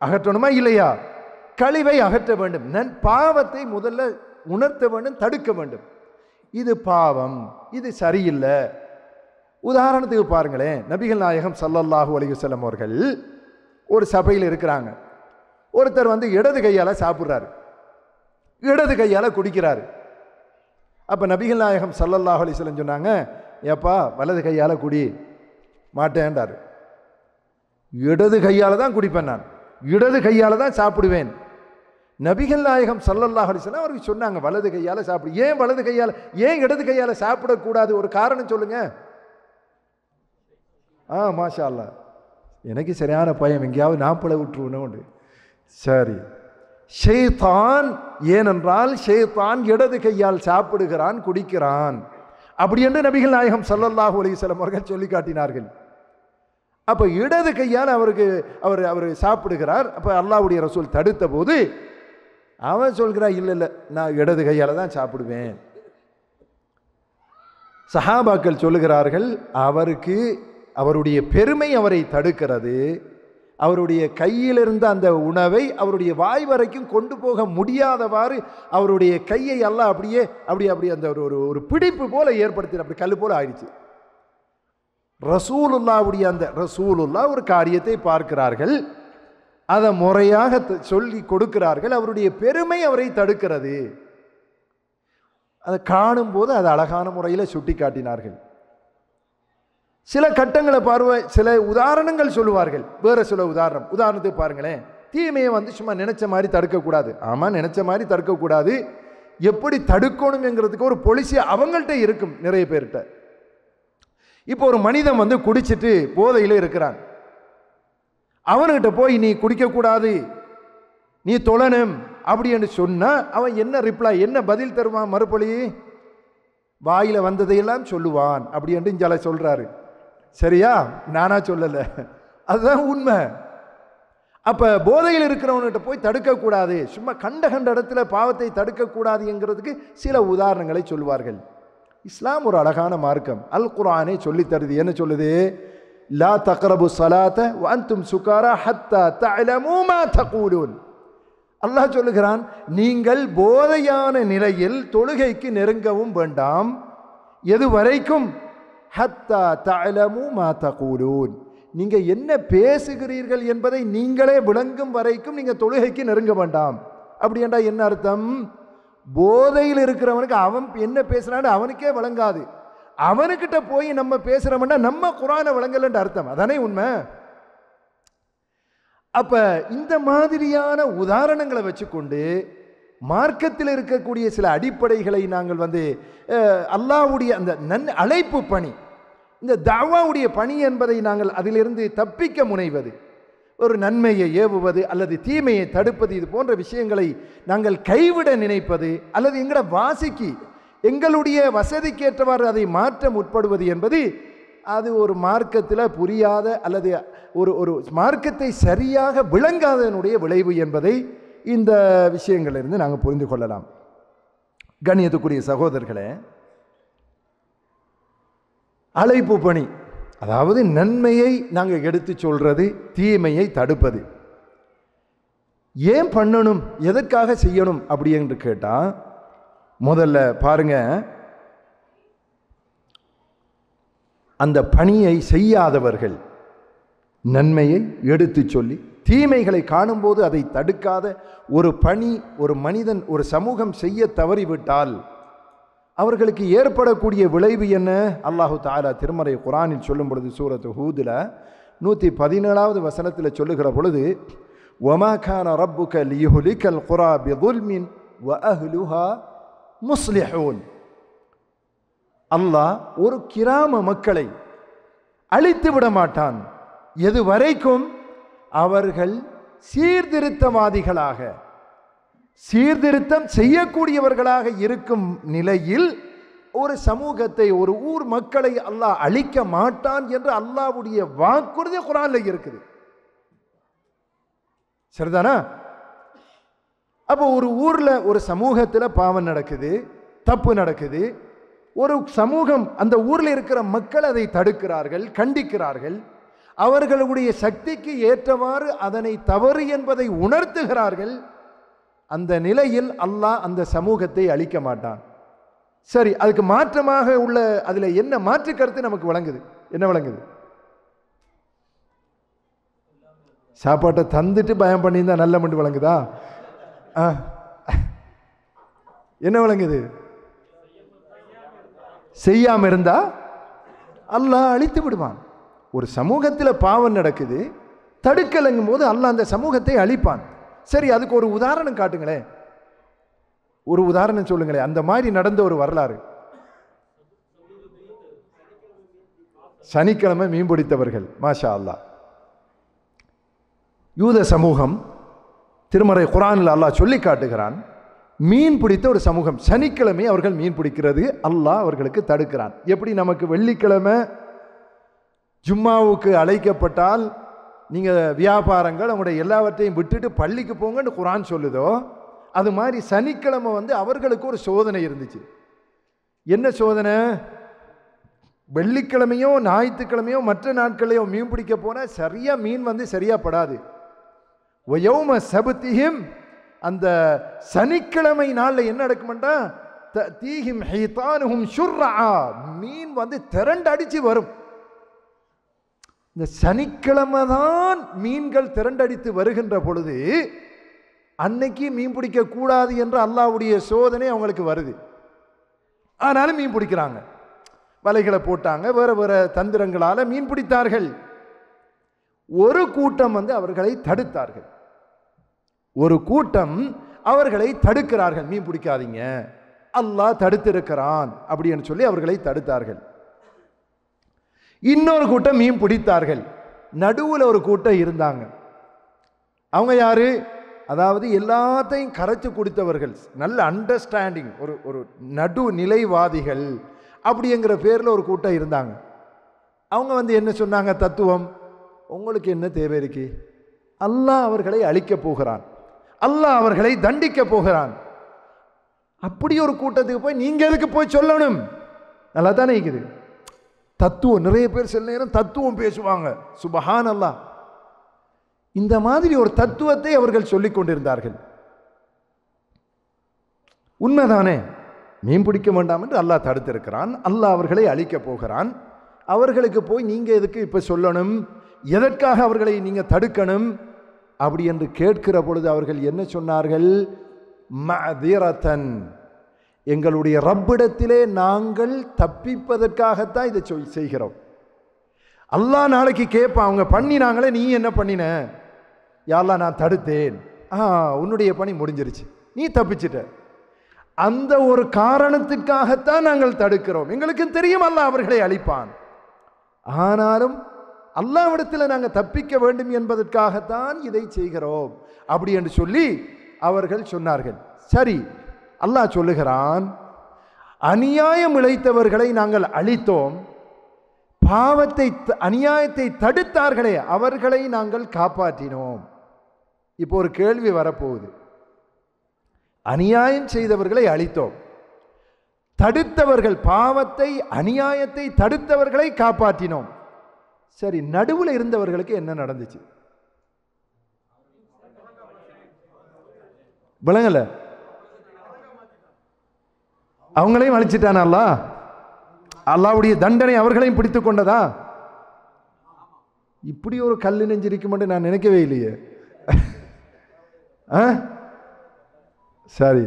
அகற்றணுமா இல்லையா? கழிவை அகற்ற வேண்டும். பாவத்தை முதல்ல உணர்த்த வேண்டும், தடுக்க வேண்டும். இது பாவம், இது சரியில்லை. உதாரணத்துக்கு பாருங்களேன், நபிகள் நாயகம் ஸல்லல்லாஹு அலைஹி வஸல்லம் அவர்கள் ஒரு சபையில் இருக்கிறாங்க. ஒருத்தர் வந்து இடது கையால சாப்பிட்றாரு, இடது கையால குடிக்கிறாரு. அப்ப நபிகள் நாயகம் ஸல்லல்லாஹு அலைஹி வஸல்லம் சொன்னாங்க, ஏப்பா வலது கையால குடி. மாட்டேன்டாரு. இடது கையால தான் குடிப்பேன், நான் இடது கையால தான் சாப்பிடுவேன். நபிகள் நாயகம் ஸல்லல்லாஹு அலைஹி வஸல்லம் அவருக்கு சொன்னாங்க வலது கையால சாப்பிடு. ஏன் வலது கையால, ஏன் இடது கையால சாப்பிடக்கூடாது? ஒரு காரணம் சொல்லுங்க. மாஷா அல்லாஹ், எனக்கு சரியான பயம், எங்கேயாவது நாப்பளை விட்டுருவோன்னு. சரி, ஷைத்தான், ஏனென்றால் ஷைத்தான் இடது கையால் சாப்பிடுகிறான், குடிக்கிறான் அப்படி என்று நபிகள் நாயகம் ஸல்லல்லாஹு அலைஹி வஸல்லம் அவர்கள் சொல்லி காட்டினார்கள். அப்ப இடது கையால் அவர் சாப்பிடுகிறார். அப்ப அல்லாஹ்வுடைய ரசூல் தடுத்த போது அவன் சொல்கிறார், இல்லை இல்லை, நான் இடது கையால தான் சாப்பிடுவேன். சஹாபாக்கள் சொல்லுகிறார்கள், அவருடைய பெருமை அவரை தடுக்கிறது. அவருடைய கையிலிருந்த அந்த உணவை அவருடைய வாய் வரைக்கும் கொண்டு போக முடியாதவாறு அவருடைய கையை எல்லாம் அப்படியே அந்த ஒரு பிடிப்பு போல ஏற்படுத்தி அப்படி கல் போல ஆயிடுச்சு. ரசூலுல்லாஹ் ஒரு காரியத்தை பார்க்கிறார்கள், அதை முறையாக சொல்லி கொடுக்கிறார்கள். அவருடைய பெருமை அவரை தடுக்கிறது. அதை காணும் போது அதை அழகான முறையில் சுட்டி காட்டினார்கள். சில கட்டங்களை சில உதாரணங்கள் சொல்லுவார்கள். வேற சில உதாரணத்துக்கு பாருங்களேன். தீமையை வந்து சும்மா நினைச்ச மாதிரி தடுக்கக்கூடாது. ஆமா, நினைச்ச மாதிரி தடுக்கக்கூடாது. எப்படி தடுக்கணுங்கிறதுக்கு ஒரு பொலிசி அவங்கள்ட்ட இருக்கும் நிறைய பேர்கிட்ட. இப்போ ஒரு மனிதன் வந்து குடிச்சிட்டு போதையில இருக்கிறான். அவன்கிட்ட போய் நீ குடிக்கக்கூடாது, நீ தொழணும் அப்படி என்று சொன்னா அவன் என்ன ரிப்ளை, என்ன பதில் தருவான்? மறுபடி வாயில வந்ததையெல்லாம் சொல்லுவான் அப்படி என்று இஞ்சால சொல்றாரு. சரியா? நானா சொல்லல, அதுதான் உண்மை. அப்ப போதையில் இருக்கிறவன்கிட்ட போய் தடுக்கக்கூடாது, சும்மா கண்ட இடத்துல பாவத்தை தடுக்கக்கூடாது என்கிறதுக்கு சில உதாரணங்களை சொல்வார்கள். இஸ்லாம் ஒரு அழகான மார்க்கம். அல் குர்ஆனே சொல்லி தருது. என்ன சொல்லுது? லா தக்ரபு ஸலாத வ அன்தும் சுகாரா ஹத்தா தஅலமூ மா தகூலூன். அல்லாஹ் சொல்லுகிறான், நீங்கள் போதையான நிலையில் தொழுகைக்கு நெருங்கவும் வேண்டாம். எது வரைக்கும்? ஹத்தா தஅலமூ மா தகூலூன், நீங்க என்ன பேசுகிறீர்கள் என்பதை நீங்களே விளங்கும் வரைக்கும் நீங்க தொழுகைக்கு நெருங்க வேண்டாம். அப்படி என்றா என்ன அர்த்தம்? போதையில் இருக்கிறவனுக்கு அவன் என்ன பேசுறான்னு அவனுக்கே விளங்காது. அவனுக்கிட்ட போய் நம்ம பேசுறோம்னா நம்ம குர்ஆனை விளங்கலன்னு அர்த்தம். அதானே உண்மை? அப்ப இந்த மாதிரியான உதாரணங்களை வச்சுக்கொண்டு மார்க்கத்தில் இருக்கக்கூடிய சில அடிப்படைகளை நாங்கள் அல்லாஹ்வுடைய அந்த அழைப்பு பணி, இந்த தஅவாவுடைய பணி என்பதை நாங்கள் அதிலிருந்து தப்பிக்க முனைவது, ஒரு நன்மையை ஏவுவது அல்லது தீமையை தடுப்பது, இது போன்ற விஷயங்களை நாங்கள் கைவிட நினைப்பது அல்லது எங்களோட வாசிக்கு எங்களுடைய வசதிக்கேற்றவாறு அதை மாற்ற முற்படுவது என்பது அது ஒரு மார்க்கத்தில் புரியாத அல்லது ஒரு மார்க்கத்தை சரியாக விளங்காதனுடைய விளைவு என்பதை இந்த விஷயங்களிலிருந்து நாங்கள் புரிந்து கொள்ளலாம். கண்ணியத்துக்குரிய சகோதரர்களே, அழைப்பு பணி, அதாவது நன்மையை நாங்கள் எடுத்து சொல்றது, தீமையை தடுப்பது. ஏன் பண்ணணும், எதற்காக செய்யணும் அப்படி என்று கேட்டால், முதல்ல பாருங்க, அந்த பணியை செய்யாதவர்கள் நன்மையை எடுத்து சொல்லி தீமைகளை காணும்போது அதை தடுக்காத ஒரு பணி ஒரு மனிதன் ஒரு சமூகம் செய்ய தவறிவிட்டால் அவர்களுக்கு ஏற்படக்கூடிய விளைவு என்ன? அல்லாஹு தஆலா திருமறை குர்ஆனில் சொல்லும் பொழுது சூரத்து ஹூதுல 117வது வசனத்தில் சொல்லுகிற பொழுது, வமா கான ரப்புக லியுஹ்லிகல் குரா பிظுல்மின் வஅஹ்லுஹா முஸ்லிஹூன். அல்லாஹ் ஒரு கிராம மக்களை அழித்து விட மாட்டான் எது வரைக்கும் அவர்கள் சீர்திருத்தவாதிகளாக சீர்திருத்தம் செய்யக்கூடியவர்களாக இருக்கும் நிலையில் ஒரு சமூகத்தை ஒரு ஊர் மக்களை அல்லாஹ் அழிக்க மாட்டான் என்று அல்லாஹ்வுடைய வாக்குறுதி குர்ஆன்ல இருக்குது. சரிதானா? அப்போ ஒரு ஊர்ல ஒரு சமூகத்தில் பாவம் நடக்குது, தப்பு நடக்குது, ஒரு சமூகம் அந்த ஊரில் இருக்கிற மக்கள் அதை தடுக்கிறார்கள், கண்டிக்கிறார்கள், அவர்களுடைய சக்திக்கு ஏற்றவாறு அதனை தவறு என்பதை உணர்த்துகிறார்கள். அந்த நிலையில் அல்லாஹ் அந்த சமூகத்தை அழிக்க மாட்டான். சரி, அதுக்கு மாற்றமாக உள்ள அதுல என்ன மாற்று கருத்து நமக்கு வழங்குது? என்ன வழங்குது? சாப்பாட்டை தந்துட்டு பயம் பண்ணியிருந்தா நல்ல மண்டு வழங்குதா? என்ன வழங்குது? செய்யாம இருந்தா அல்லாஹ் அழித்து விடுவான். ஒரு சமூகத்தில் பாவம் நடக்குது, தடுக்கலங்கும் போது அல்லாஹ் அந்த சமூகத்தை அழிப்பான். சரி, அதுக்கு ஒரு உதாரணம் காட்டுங்களேன், ஒரு உதாரணம் சொல்லுங்களேன். அந்த மாதிரி நடந்த ஒரு வரலாறு. சனிக்கிழமை மீன் பிடித்தவர்கள், மாஷா அல்லாஹ். யூத சமூகம் திருமறை குர்ஆனில் அல்லாஹ் சொல்லி காட்டுகிறான், மீன் பிடித்த ஒரு சமூகம், சனிக்கிழமை அவர்கள் மீன் பிடிக்கிறது அல்லாஹ் அவர்களுக்கு தடுக்கிறான். எப்படி நமக்கு வெள்ளிக்கிழமை ஜும்மாவுக்கு அழைக்கப்பட்டால் நீங்க வியாபாரங்கள் அவங்களுடைய எல்லாவற்றையும் விட்டுட்டு பள்ளிக்கு போங்கன்னு குர்ஆன் சொல்லுதோ, அது மாதிரி சனிக்கிழமை அவர்களுக்கு ஒரு சோதனை இருந்துச்சு. என்ன சோதனை? வெள்ளிக்கிழமையோ ஞாயிற்றுக்கிழமையோ மற்ற நாட்களையோ மீன் பிடிக்க போனா சரியா மீன் சரியா படாது. வயௌம சபத்திஹிம், அந்த சனிக்கிழமை நாளில் என்ன நடக்கும்டா, தீஹிம் ஹைதானுஹும் ஷுர்ரா, மீன் திரண்டு அடிச்சு வரும். இந்த சனிக்கிழமை தான் மீன்கள் திரண்டடித்து வருகின்ற பொழுது அன்னைக்கு மீன் பிடிக்க கூடாது என்று அல்லாஹ்வுடைய சோதனை அவங்களுக்கு வருது. ஆனாலும் மீன் பிடிக்கிறாங்க, வலைகளை போட்டாங்க, வேற வேற தந்திரங்களால மீன் பிடித்தார்கள். ஒரு கூட்டம் அவர்களை தடுத்தார்கள், ஒரு கூட்டம் அவர்களை தடுக்கிறார்கள், மீன் பிடிக்காதீங்க அல்லாஹ் தடுத்திருக்கிறான் அப்படின்னு சொல்லி அவர்களை தடுத்தார்கள். இன்னொரு கூட்டம் மீன் பிடித்தார்கள். நடுவில் ஒரு கூட்டம் இருந்தாங்க. அவங்க யாரு? அதாவது எல்லாத்தையும் கரைச்சு கொடுத்தவர்கள், நல்ல அண்டர்ஸ்டாண்டிங், ஒரு ஒரு நடு நிலைவாதிகள் அப்படிங்கிற பேரில் ஒரு கூட்டம் இருந்தாங்க. அவங்க என்ன சொன்னாங்க? தத்துவம், உங்களுக்கு என்ன தேவை இருக்கு? அல்லாஹ் அவர்களை அழிக்கப் போகிறான், அல்லாஹ் அவர்களை தண்டிக்க போகிறான். அப்படி ஒரு கூட்டத்துக்கு போய் நீங்க எதுக்கு போய் சொல்லணும்? நல்லா தானே இருக்குது தத்துவம். நிறைய பேர் சில நேரம் தத்துவம் பேசுவாங்க, சுபஹான் அல்லாஹ். இந்த மாதிரி ஒரு தத்துவத்தை அவர்கள் சொல்லிக் கொண்டிருந்தார்கள். உண்மைதானே? மீன் பிடிக்க வேண்டாம் என்று அல்லாஹ் தடுத்திருக்கிறான், அல்லாஹ் அவர்களை அழிக்கப் போகிறான். அவர்களுக்கு போய் நீங்க எதுக்கு இப்ப சொல்லணும்? எதற்காக அவர்களை நீங்க தடுக்கணும்? அப்படி என்று கேட்கிற பொழுது அவர்கள் என்ன சொன்னார்கள்? மஅதிரத்தன், எங்களுடைய ரப்பிடத்திலே நாங்கள் தப்பிப்பதற்காகத்தான் இதை செய்கிறோம். அல்லாஹ் நாளைக்கு கேட்பான், அவங்க பண்ணினாங்களே, நீ என்ன பண்ணின? யா அல்லாஹ் நான் தடுத்தேன். உன்னுடைய பணி முடிஞ்சிருச்சு, நீ தப்பிச்சிட்ட. அந்த ஒரு காரணத்துக்காகத்தான் நாங்கள் தடுக்கிறோம். எங்களுக்கு தெரியும் அல்லாஹ் அவர்களை அழிப்பான், ஆனாலும் அல்லாஹ்விடத்தில் நாங்கள் தப்பிக்க வேண்டும் என்பதற்காகத்தான் இதை செய்கிறோம் அப்படி என்று சொல்லி அவர்கள் சொன்னார்கள். சரி, அல்லாஹ் சொல்லுகிறான், அநியாயம் இழைத்தவர்களை நாங்கள் அழித்தோம், பாவத்தை அநியாயத்தை தடுத்தார்களே அவர்களை நாங்கள் காப்பாற்றினோம். இப்போ ஒரு கேள்வி வரப்போகுது. அநியாயம் செய்தவர்களை அழித்தோம், தடுத்தவர்கள், பாவத்தை அநியாயத்தை தடுத்தவர்களை காப்பாற்றினோம். சரி, நடுவில் இருந்தவர்களுக்கு என்ன நடந்துச்சு? விளங்கல? அவங்களையும் அழிச்சிட்டான் அல்லாஹ். அல்லாஹ்வுடைய தண்டனை அவர்களையும் பிடித்து கொண்டதா? இப்படி ஒரு கல்லு நெஞ்சிருக்கும் என்று நான் நினைக்கவே இல்லையே. சரி,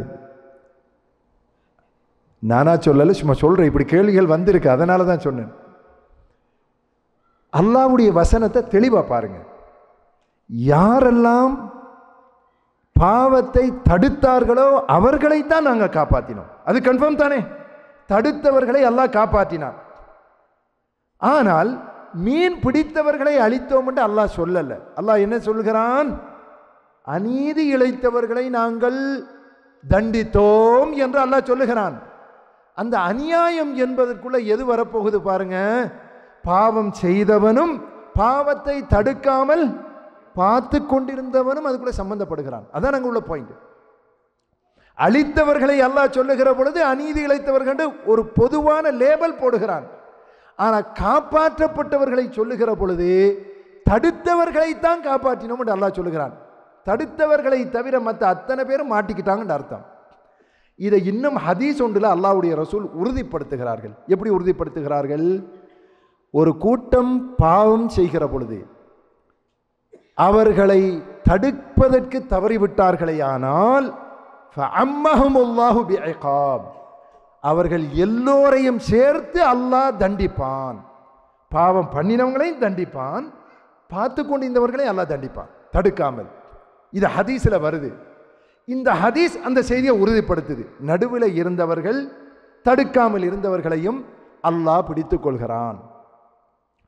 நானா சொல்லல, சும்மா சொல்றேன். இப்படி கேள்விகள் வந்திருக்கு, அதனால தான் சொன்னேன். அல்லாஹ்வுடைய வசனத்தை தெளிவா பாருங்க. யாரெல்லாம் பாவத்தை தடுத்தார்களோ அவர்களைத்தான் நாங்கள் காப்பாற்றினோம். அது கன்ஃபார்ம் தானே? தடுத்தவர்களை அல்லாஹ் காப்பாற்றினான். ஆனால் மீன் பிடித்தவர்களை அழித்தோம் என்று அல்லாஹ் சொல்லல. அல்லாஹ் என்ன சொல்கிறான்? அநீதி இழைத்தவர்களை நாங்கள் தண்டித்தோம் என்று அல்லாஹ் சொல்லுகிறான். அந்த அநியாயம் என்பதற்குள்ள எது வரப்போகுது பாருங்க? பாவம் செய்தவனும் பாவத்தை தடுக்காமல் பார்த்து கொண்டிருந்தவனும் அதுக்குள்ள சம்பந்தப்படுகிறான். அதான் அங்க உள்ள பாயிண்ட். அழித்தவர்களை அல்லாஹ் சொல்லுகிற பொழுது அநீதி இழைத்தவர்கள் ஒரு பொதுவான லேபல் போடுகிறான். ஆனால் காப்பாற்றப்பட்டவர்களை சொல்லுகிற பொழுது தடுத்தவர்களைத்தான் காப்பாற்றினோம் என்று அல்லாஹ் சொல்லுகிறான். தடுத்தவர்களை தவிர மற்ற அத்தனை பேரும் மாட்டிக்கிட்டாங்கன்னு அர்த்தம். இதை இன்னும் ஹதீஸ் ஒன்றில் அல்லாஹ்வுடைய ரசூல் உறுதிப்படுத்துகிறார்கள். எப்படி உறுதிப்படுத்துகிறார்கள்? ஒரு கூட்டம் பாவம் செய்கிற பொழுது அவர்களை தடுப்பதற்கு தவறிவிட்டார்களே ஆனால் அவர்கள் எல்லோரையும் சேர்த்து அல்லாஹ் தண்டிப்பான். பாவம் பண்ணினவங்களையும் தண்டிப்பான், பார்த்து கொண்டிருந்தவர்களையும் அல்லாஹ் தண்டிப்பான், தடுக்காமல். இது ஹதீஸ்ல வருது. இந்த ஹதீஸ் அந்த செய்தியை உறுதிப்படுத்துது. நடுவில் இருந்தவர்கள், தடுக்காமல் இருந்தவர்களையும் அல்லாஹ் பிடித்துக் கொள்கிறான்,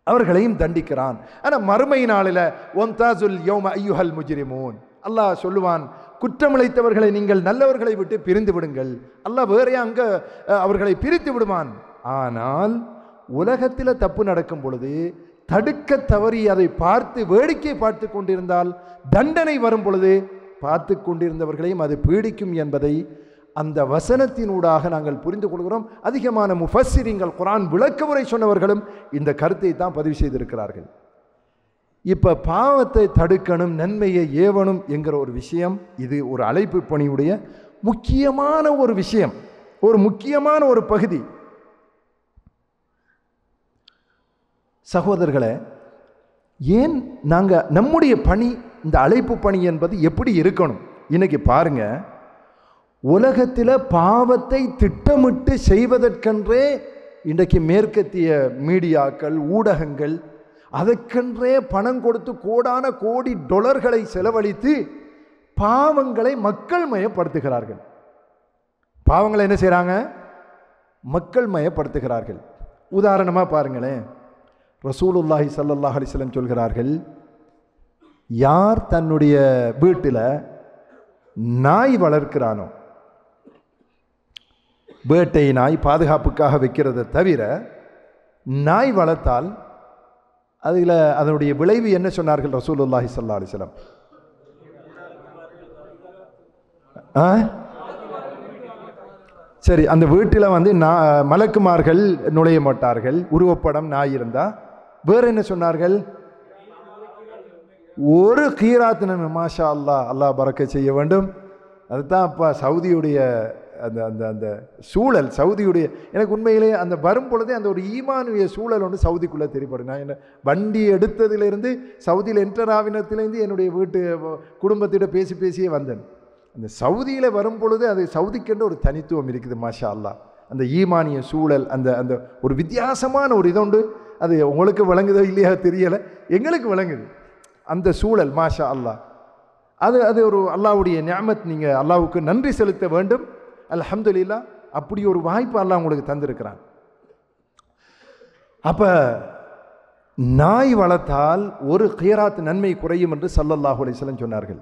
அவர்களையும் தண்டிக்கிறான். ஆனால் மறுமை நாளில் ஒம்தாசுல் யௌம அய்யுஹல் முஜ்ரிமூன், அல்லாஹ் சொல்லுவான், குற்றமிழைத்தவர்களை நீங்கள் நல்லவர்களை விட்டு பிரிந்து விடுங்கள். அல்லாஹ் வேறையா அங்க அவர்களை பிரித்து விடுவான். ஆனால் உலகத்தில் தப்பு நடக்கும் பொழுது தடுக்க தவறி அதை பார்த்து வேடிக்கை பார்த்து கொண்டிருந்தால் தண்டனை வரும் பொழுது பார்த்து கொண்டிருந்தவர்களையும் அது பீடிக்கும் என்பதை அந்த வசனத்தினூடாக நாங்கள் புரிந்து கொள்கிறோம். அதிகமான முஃபஸ்ஸிரீன்கள், குர்ஆன் விளக்க உரை சொன்னவர்களும் இந்த கருத்தை தான் பதிவு செய்திருக்கிறார்கள். இப்போ பாவத்தை தடுக்கணும், நன்மையை ஏவணும் என்கிற ஒரு விஷயம், இது ஒரு அழைப்பு பணியுடைய முக்கியமான ஒரு விஷயம், ஒரு முக்கியமான ஒரு பகுதி. சகோதரர்களே, ஏன் நாங்கள் நம்முடைய பணி, இந்த அழைப்பு பணி என்பது எப்படி இருக்கணும்? இன்னைக்கு பாருங்க, உலகத்தில் பாவத்தை திட்டமிட்டு செய்வதற்கென்றே இன்றைக்கு மேற்கத்திய மீடியாக்கள், ஊடகங்கள் அதற்கென்றே பணம் கொடுத்து கோடான கோடி டாலர்களை செலவழித்து பாவங்களை மக்கள் மயப்படுத்துகிறார்கள். பாவங்களை என்ன செய்கிறாங்க? மக்கள் மயப்படுத்துகிறார்கள். உதாரணமாக பாருங்களேன், ரசூலுல்லாஹி ஸல்லல்லாஹு அலைஹி வஸல்லம் சொல்கிறார்கள், யார் தன்னுடைய வீட்டில் நாய் வளர்க்கிறானோ, வேட்டை நாய் பாதுகாப்புக்காக வைக்கிறத தவிர நாய் வளர்த்தால் அதில் அதனுடைய விளைவு என்ன சொன்னார்கள் ரசூலுல்லாஹி ஸல்லல்லாஹு அலைஹி வஸல்லம்? சரி, அந்த வீட்டில் வந்து மலக்குமார்கள் நுழைய மாட்டார்கள், உருவப்படம் நாய் இருந்தால். வேற என்ன சொன்னார்கள்? ஒரு கீராத் நன்மை. மாஷா அல்லாஹ், அல்லாஹ் பரக்க செய்ய வேண்டும். அதுதான் அப்போ சவுதியுடைய அந்த அந்த அந்த சூழல், சவுதியுடைய எனக்கு உண்மையிலே அந்த வரும் பொழுதே அந்த ஒரு ஈமானுடைய சூழல் ஒன்று சவுதிக்குள்ளே தெரியப்படும். நான் என்ன வண்டி எடுத்ததிலிருந்து சவுதியில் என்டர் ஆவினத்திலேருந்து என்னுடைய வீட்டு குடும்பத்திட்ட பேசியே வந்தேன். அந்த சவுதியில் வரும் பொழுது அது சவுதிக்கென்று ஒரு தனித்துவம் இருக்குது. மாஷா அல்லாஹ், அந்த ஈமானிய சூழல், அந்த அந்த ஒரு வித்தியாசமான ஒரு இதோண்டு. அது உங்களுக்கு விளங்குதோ இல்லையா தெரியலை, எங்களுக்கு விளங்குது அந்த சூழல். மாஷா அல்லாஹ், அது அது ஒரு அல்லாஹ்வுடைய நிஅமத். நீங்கள் அல்லாஹ்வுக்கு நன்றி செலுத்த வேண்டும். அல்ஹம்துலில்லாஹ், அப்படி ஒரு வாய்ப்பு அல்லாஹ் உங்களுக்கு தந்திருக்கிறான். அப்போ நாய் வளர்த்தால் ஒரு கீராத் நன்மை குறையும் என்று ஸல்லல்லாஹு அலைஹி வஸல்லம் சொன்னார்கள்.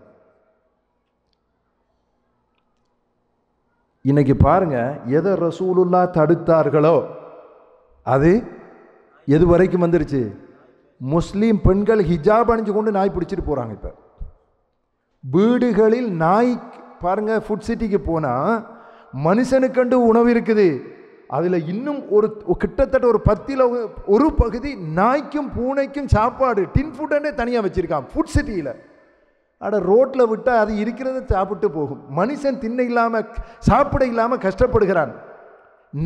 இன்னைக்கு பாருங்க, எதை ரசூலுல்லாஹ் தடுத்தார்களோ அது எது வரைக்கும் வந்துருச்சு? முஸ்லீம் பெண்கள் ஹிஜாப் அணிஞ்சு கொண்டு நாய் பிடிச்சிட்டு போறாங்க. இப்போ வீடுகளில் நாய் பாருங்க, ஃபுட் சிட்டிக்கு போனா மனுஷனுக்கண்டு உணவு இருக்குது, அதில் இன்னும் ஒரு கிட்டத்தட்ட ஒரு 10ல் ஒரு பகுதி நாய்க்கும் பூனைக்கும் சாப்பாடு டின் ஃபுட்டே தனியாக வச்சிருக்கான் ஃபுட் சிட்டியில். அட ரோட்டில் விட்டால் அது இருக்கிறத சாப்பிட்டு போகும். மனுஷன் தின்ன இல்லாமல் சாப்பிட இல்லாமல் கஷ்டப்படுகிறான்.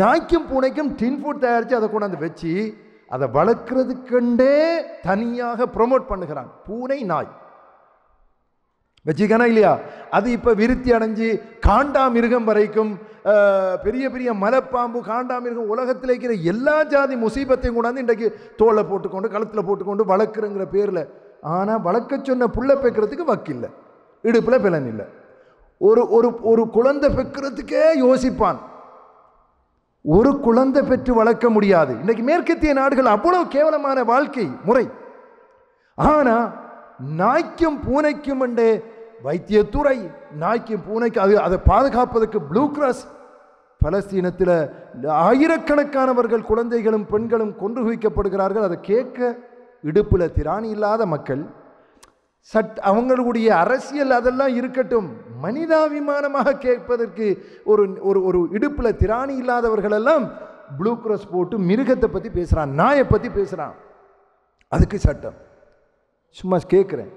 நாய்க்கும் பூனைக்கும் டின் ஃபுட் தயாரித்து அதை கொண்டாந்து வச்சு அதை வளர்க்குறதுக்கண்டே தனியாக ப்ரொமோட் பண்ணுகிறான். பூனை நாய் வச்சுக்கானா இல்லையா? அது இப்போ விருத்தி அடைஞ்சு காண்டா மிருகம் வரைக்கும், பெரிய பெரிய மலைப்பாம்பு, காண்டா மிருகம், உலகத்தில் இருக்கிற எல்லா ஜாதி முசீபத்தையும் கொண்டாந்து இன்றைக்கு தோலை போட்டுக்கொண்டு கழுத்தில் போட்டுக்கொண்டு வளர்க்குறங்கிற பேரில். ஆனால் வளர்க்க சொன்ன புள்ள பெக்கிறதுக்கு வக்கில்லை, இடுப்பில் பிளன் இல்லை. ஒரு ஒரு ஒரு குழந்தை பெக்கிறதுக்கே யோசிப்பான். ஒரு குழந்தை பெற்று வளர்க்க முடியாது. இன்னைக்கு மேற்கத்திய நாடுகள் அவ்வளவு கேவலமான வாழ்க்கை முறை. ஆனால் நாய்க்கும் பூனைக்கும் என்றே வைத்தியத்துறை, நாய்க்கும் பூனைக்கு அதை பாதுகாப்பதற்கு ப்ளூ கிராஸ், பலஸ்தீனத்தில் ஆயிரக்கணக்கானவர்கள் குழந்தைகளும் பெண்களும் கொன்று குவிக்கப்படுகிறார்கள். அதை கேட்க இடுப்பில் திராணி இல்லாத மக்கள், அவங்களுடைய அரசியல் அதெல்லாம் இருக்கட்டும், மனிதாபிமானமாக கேட்பதற்கு ஒரு ஒரு இடுப்பில் திராணி இல்லாதவர்கள் எல்லாம் ப்ளூ கிராஸ் போட்டு மிருகத்தை பற்றி பேசுகிறான், நாயை பற்றி பேசுகிறான். அதுக்கு சட்டம். சும்மா கேட்குறேன்.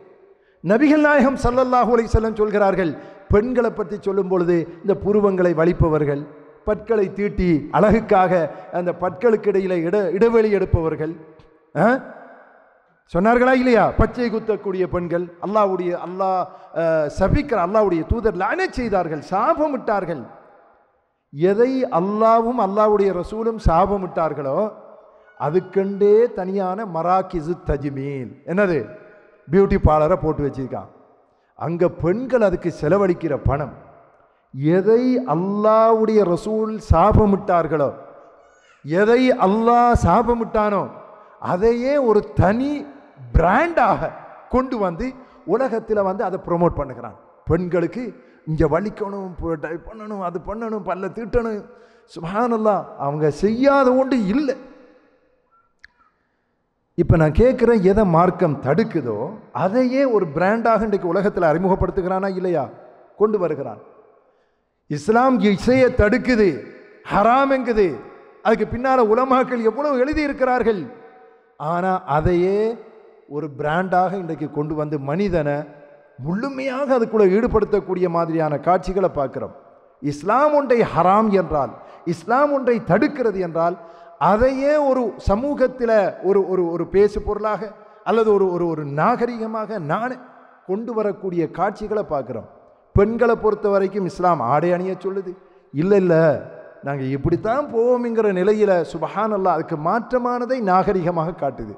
நபிகள் நாயகம் ஸல்லல்லாஹு அலைஹி வஸல்லம் சொல்கிறார்கள், பெண்களை பற்றி சொல்லும் பொழுது இந்த புருவங்களை வலிப்பவர்கள், பற்களை தீட்டி அழகுக்காக அந்த பற்களுக்கு இடையில இடைவெளி எடுப்பவர்கள் சொன்னார்களா இல்லையா? பச்சை குத்தக்கூடிய பெண்கள், அல்லாஹ் சபிக்கிற அல்லாஹ்வுடைய தூதர் லானத் செய்தார்கள், சாபமிட்டார்கள். எதை அல்லாஹ்வும் அல்லாஹ்வுடைய ரசூலும் சாபமிட்டார்களோ அதுக்கண்டே தனியான மராக்கிசு தஜ்மீல், என்னது பியூட்டி பார்லரை போட்டு வச்சிருக்கான். அங்கே பெண்கள் அதுக்கு செலவழிக்கிற பணம், எதை அல்லாஹ்வுடைய ரசூல் சாபமிட்டார்களோ, எதை அல்லாஹ் சாபமிட்டானோ அதையே ஒரு தனி பிராண்டாக கொண்டு வந்து உலகத்தில் வந்து அதை ப்ரொமோட் பண்ணுகிறான். பெண்களுக்கு இங்கே வலிக்கணும், பண்ணணும், அது பண்ணணும், பல்ல தீட்டணும். சுப்ஹானல்லாஹ், அவங்க செய்யாத ஒன்று இல்லை. இப்போ நான் கேட்குறேன், எதை மார்க்கம் தடுக்குதோ அதையே ஒரு பிராண்டாக இன்றைக்கு உலகத்தில் அறிமுகப்படுத்துகிறானா இல்லையா? கொண்டு வருகிறான். இஸ்லாம் இசையை தடுக்குது, ஹராம் என்குது. அதுக்கு பின்னால் உலமாக்கள் எவ்வளவு எழுதியிருக்கிறார்கள். ஆனால் அதையே ஒரு பிராண்டாக இன்றைக்கு கொண்டு வந்து மனிதனை முழுமையாக அதுக்குள்ளே ஈடுபடுத்தக்கூடிய மாதிரியான காட்சிகளை பார்க்குறோம். இஸ்லாம் ஒன்றை ஹராம் என்றால், இஸ்லாம் ஒன்றை தடுக்கிறது என்றால் அதையே ஒரு சமூகத்தில் ஒரு ஒரு ஒரு பேசு பொருளாக அல்லது ஒரு ஒரு ஒரு நாகரிகமாக நான் கொண்டு வரக்கூடிய காட்சிகளை பார்க்குறோம். பெண்களை பொறுத்த வரைக்கும் இஸ்லாம் ஆடை அணிய சொல்லுது. இல்லை நாங்கள் இப்படித்தான் போவோம்ங்கிற நிலையில் சுப்ஹானல்லாஹ் அதுக்கு மாற்றமானதை நாகரிகமாக காட்டுது.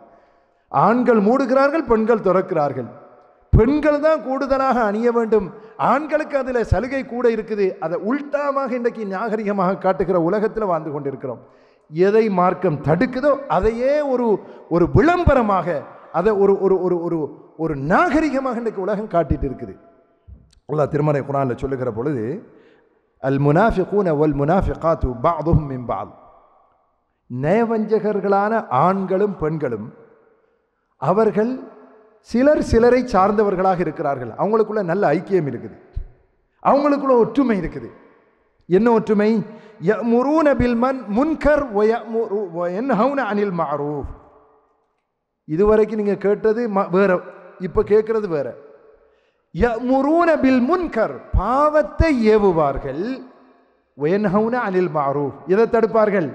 ஆண்கள் மூடுகிறார்கள், பெண்கள் திறக்கிறார்கள். பெண்கள் தான் கூடுதலாக அணிய வேண்டும், ஆண்களுக்கு அதில் சலுகை கூட இருக்குது. அதை உல்டாவாக இன்றைக்கு நாகரிகமாக காட்டுகிற உலகத்தில் வாழ்ந்து கொண்டிருக்கிறோம். எதை மார்க்கம் தடுக்குதோ அதையே ஒரு ஒரு விளம்பரமாக, அதை ஒரு ஒரு ஒரு ஒரு ஒரு நாகரிகமாக இன்றைக்கு உலகம் காட்டிட்டு இருக்குது. அல்லாஹ் திருமறை குர்ஆனில் சொல்லுகிற பொழுது அல் முனாஃபிகூன வல் முனாஃபிகாத்து பஅதுஹும் மின் பஅத், நயவஞ்சகர்களான ஆண்களும் பெண்களும் அவர்கள் சிலர் சிலரை சார்ந்தவர்களாக இருக்கிறார்கள். அவங்களுக்குள்ள நல்ல ஐக்கியம் இருக்குது, அவங்களுக்குள்ள ஒற்றுமை இருக்குது. என்ன ஒற்றுமை? யஅமுரூன பில் முன்கர் வ யன்ஹவுன அனில் மஅரூஃப். இதுவரைக்கும் நீங்க கேட்டது வேற, இப்ப கேட்கிறது வேற. யஅமுரூன பில் முன்கர், பாவத்தை ஏவுவார்கள். வ யன்ஹவுன அனில் மஅரூஃப், எதை தடுப்பார்கள்?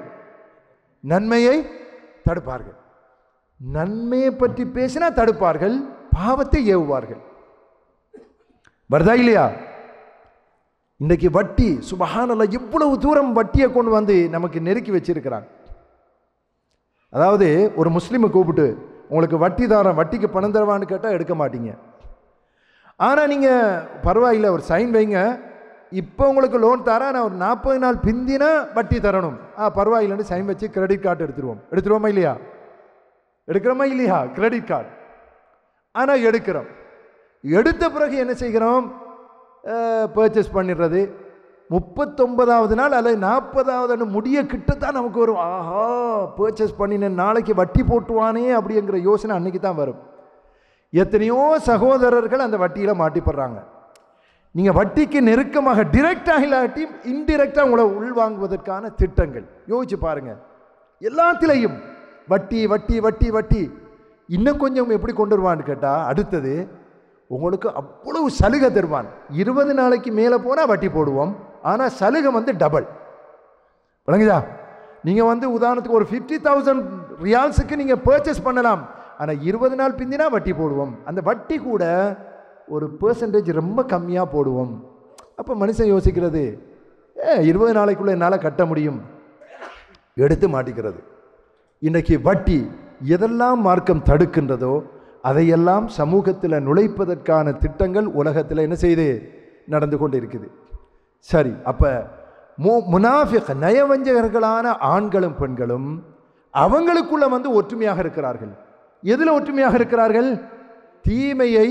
நன்மையை தடுப்பார்கள். நன்மையை பற்றி பேசினா தடுப்பார்கள், பாவத்தை ஏவுவார்கள். வருதா இல்லையா? இன்றைக்கு வட்டி சுபஹானல்லாஹ் இவ்வளவு தூரம் வட்டியை கொண்டு வந்து நமக்கு நெருக்கி வச்சிருக்கிறாங்க. அதாவது ஒரு முஸ்லீமை கூப்பிட்டு உங்களுக்கு வட்டி தரேன், வட்டிக்கு பணம் தருவான்னு கேட்டால் எடுக்க மாட்டீங்க. ஆனால் நீங்கள் பரவாயில்லை ஒரு சைன் வைங்க, இப்போ உங்களுக்கு லோன் தரேன், நான் ஒரு 40 நாள் பிந்தினா வட்டி தரணும், பரவாயில்லைன்னு சைன் வச்சு கிரெடிட் கார்டு எடுத்துருவோமா இல்லையா? எடுக்கிறோமா இல்லையா? Credit card. ஆனால் எடுக்கிறோம். எடுத்த பிறகு என்ன செய்கிறோம்? பர்ச்சேஸ் பண்ணிடுறது. 39வது நாள் அல்லது 40வது முடிய கிட்டத்தான் நமக்கு வரும், ஆஹா பர்ச்சேஸ் பண்ணின, நாளைக்கு வட்டி போட்டுவானே அப்படிங்கிற யோசனை அன்னைக்கு தான் வரும். எத்தனையோ சகோதரர்கள் அந்த வட்டியில் மாட்டிப்படுறாங்க. நீங்கள் வட்டிக்கு நெருக்கமாக டிரெக்டாக இல்லாட்டி இன்டிரெக்டாக உங்களை உள்வாங்குவதற்கான திட்டங்கள் யோசிச்சு பாருங்க. எல்லாத்திலையும் வட்டி வட்டி வட்டி வட்டி. இன்னும் கொஞ்சம் எப்படி கொண்டு வருவான்னு கேட்டால் அடுத்தது உங்களுக்கு அவ்வளவு சலுகை தருவான். 20 நாளைக்கு மேலே போனால் வட்டி போடுவோம், ஆனால் சலுகை வந்து டபுள். விளங்குதா? நீங்கள் உதாரணத்துக்கு ஒரு 50,000 ரியால்ஸுக்கு நீங்கள் பர்ச்சேஸ் பண்ணலாம், ஆனால் 20 நாள் பிந்தினா வட்டி போடுவோம். அந்த வட்டி கூட ஒரு பெர்சன்டேஜ் ரொம்ப கம்மியாக போடுவோம். அப்போ மனுஷன் யோசிக்கிறது, 20 நாளைக்குள்ளே என்னால் கட்ட முடியும், எடுத்து மாட்டிக்கிறது. இன்னைக்கு வட்டி எதெல்லாம் மார்க்கம் தடுக்கின்றதோ அதையெல்லாம் சமூகத்தில் நுழைப்பதற்கான திட்டங்கள் உலகத்தில் என்ன செய்து நடந்து கொண்டு இருக்குது. சரி, அப்போ முனாஃபிக் நயவஞ்சகர்களான ஆண்களும் பெண்களும் அவங்களுக்குள்ள ஒற்றுமையாக இருக்கிறார்கள். எதில் ஒற்றுமையாக இருக்கிறார்கள்? தீமையை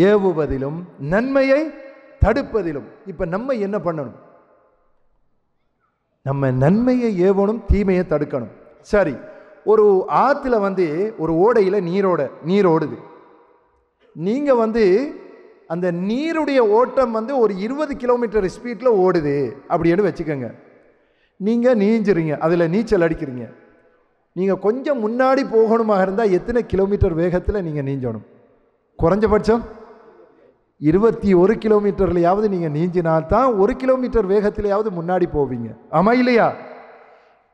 ஏவுவதிலும் நன்மையை தடுப்பதிலும். இப்போ நம்ம என்ன பண்ணணும்? நம்ம நன்மையை ஏவணும், தீமையை தடுக்கணும். சரி, ஒரு ஆற்றுல ஒரு ஓடையில் நீர் ஓடுது. நீங்கள் அந்த நீருடைய ஓட்டம் ஒரு 20 கிலோமீட்டர் ஸ்பீடில் ஓடுது அப்படின்னு வச்சுக்கோங்க. நீங்கள் நீஞ்சுறீங்க, அதில் நீச்சல் அடிக்கிறீங்க. நீங்கள் கொஞ்சம் முன்னாடி போகணுமாக இருந்தால் எத்தனை கிலோமீட்டர் வேகத்தில் நீங்கள் நீஞ்சணும்? குறைஞ்சபட்சம் 21 கிலோமீட்டர்லையாவது நீங்கள் நீஞ்சினால்தான் 1 கிலோமீட்டர் வேகத்திலையாவது முன்னாடி போவீங்க. ஆமா இல்லையா?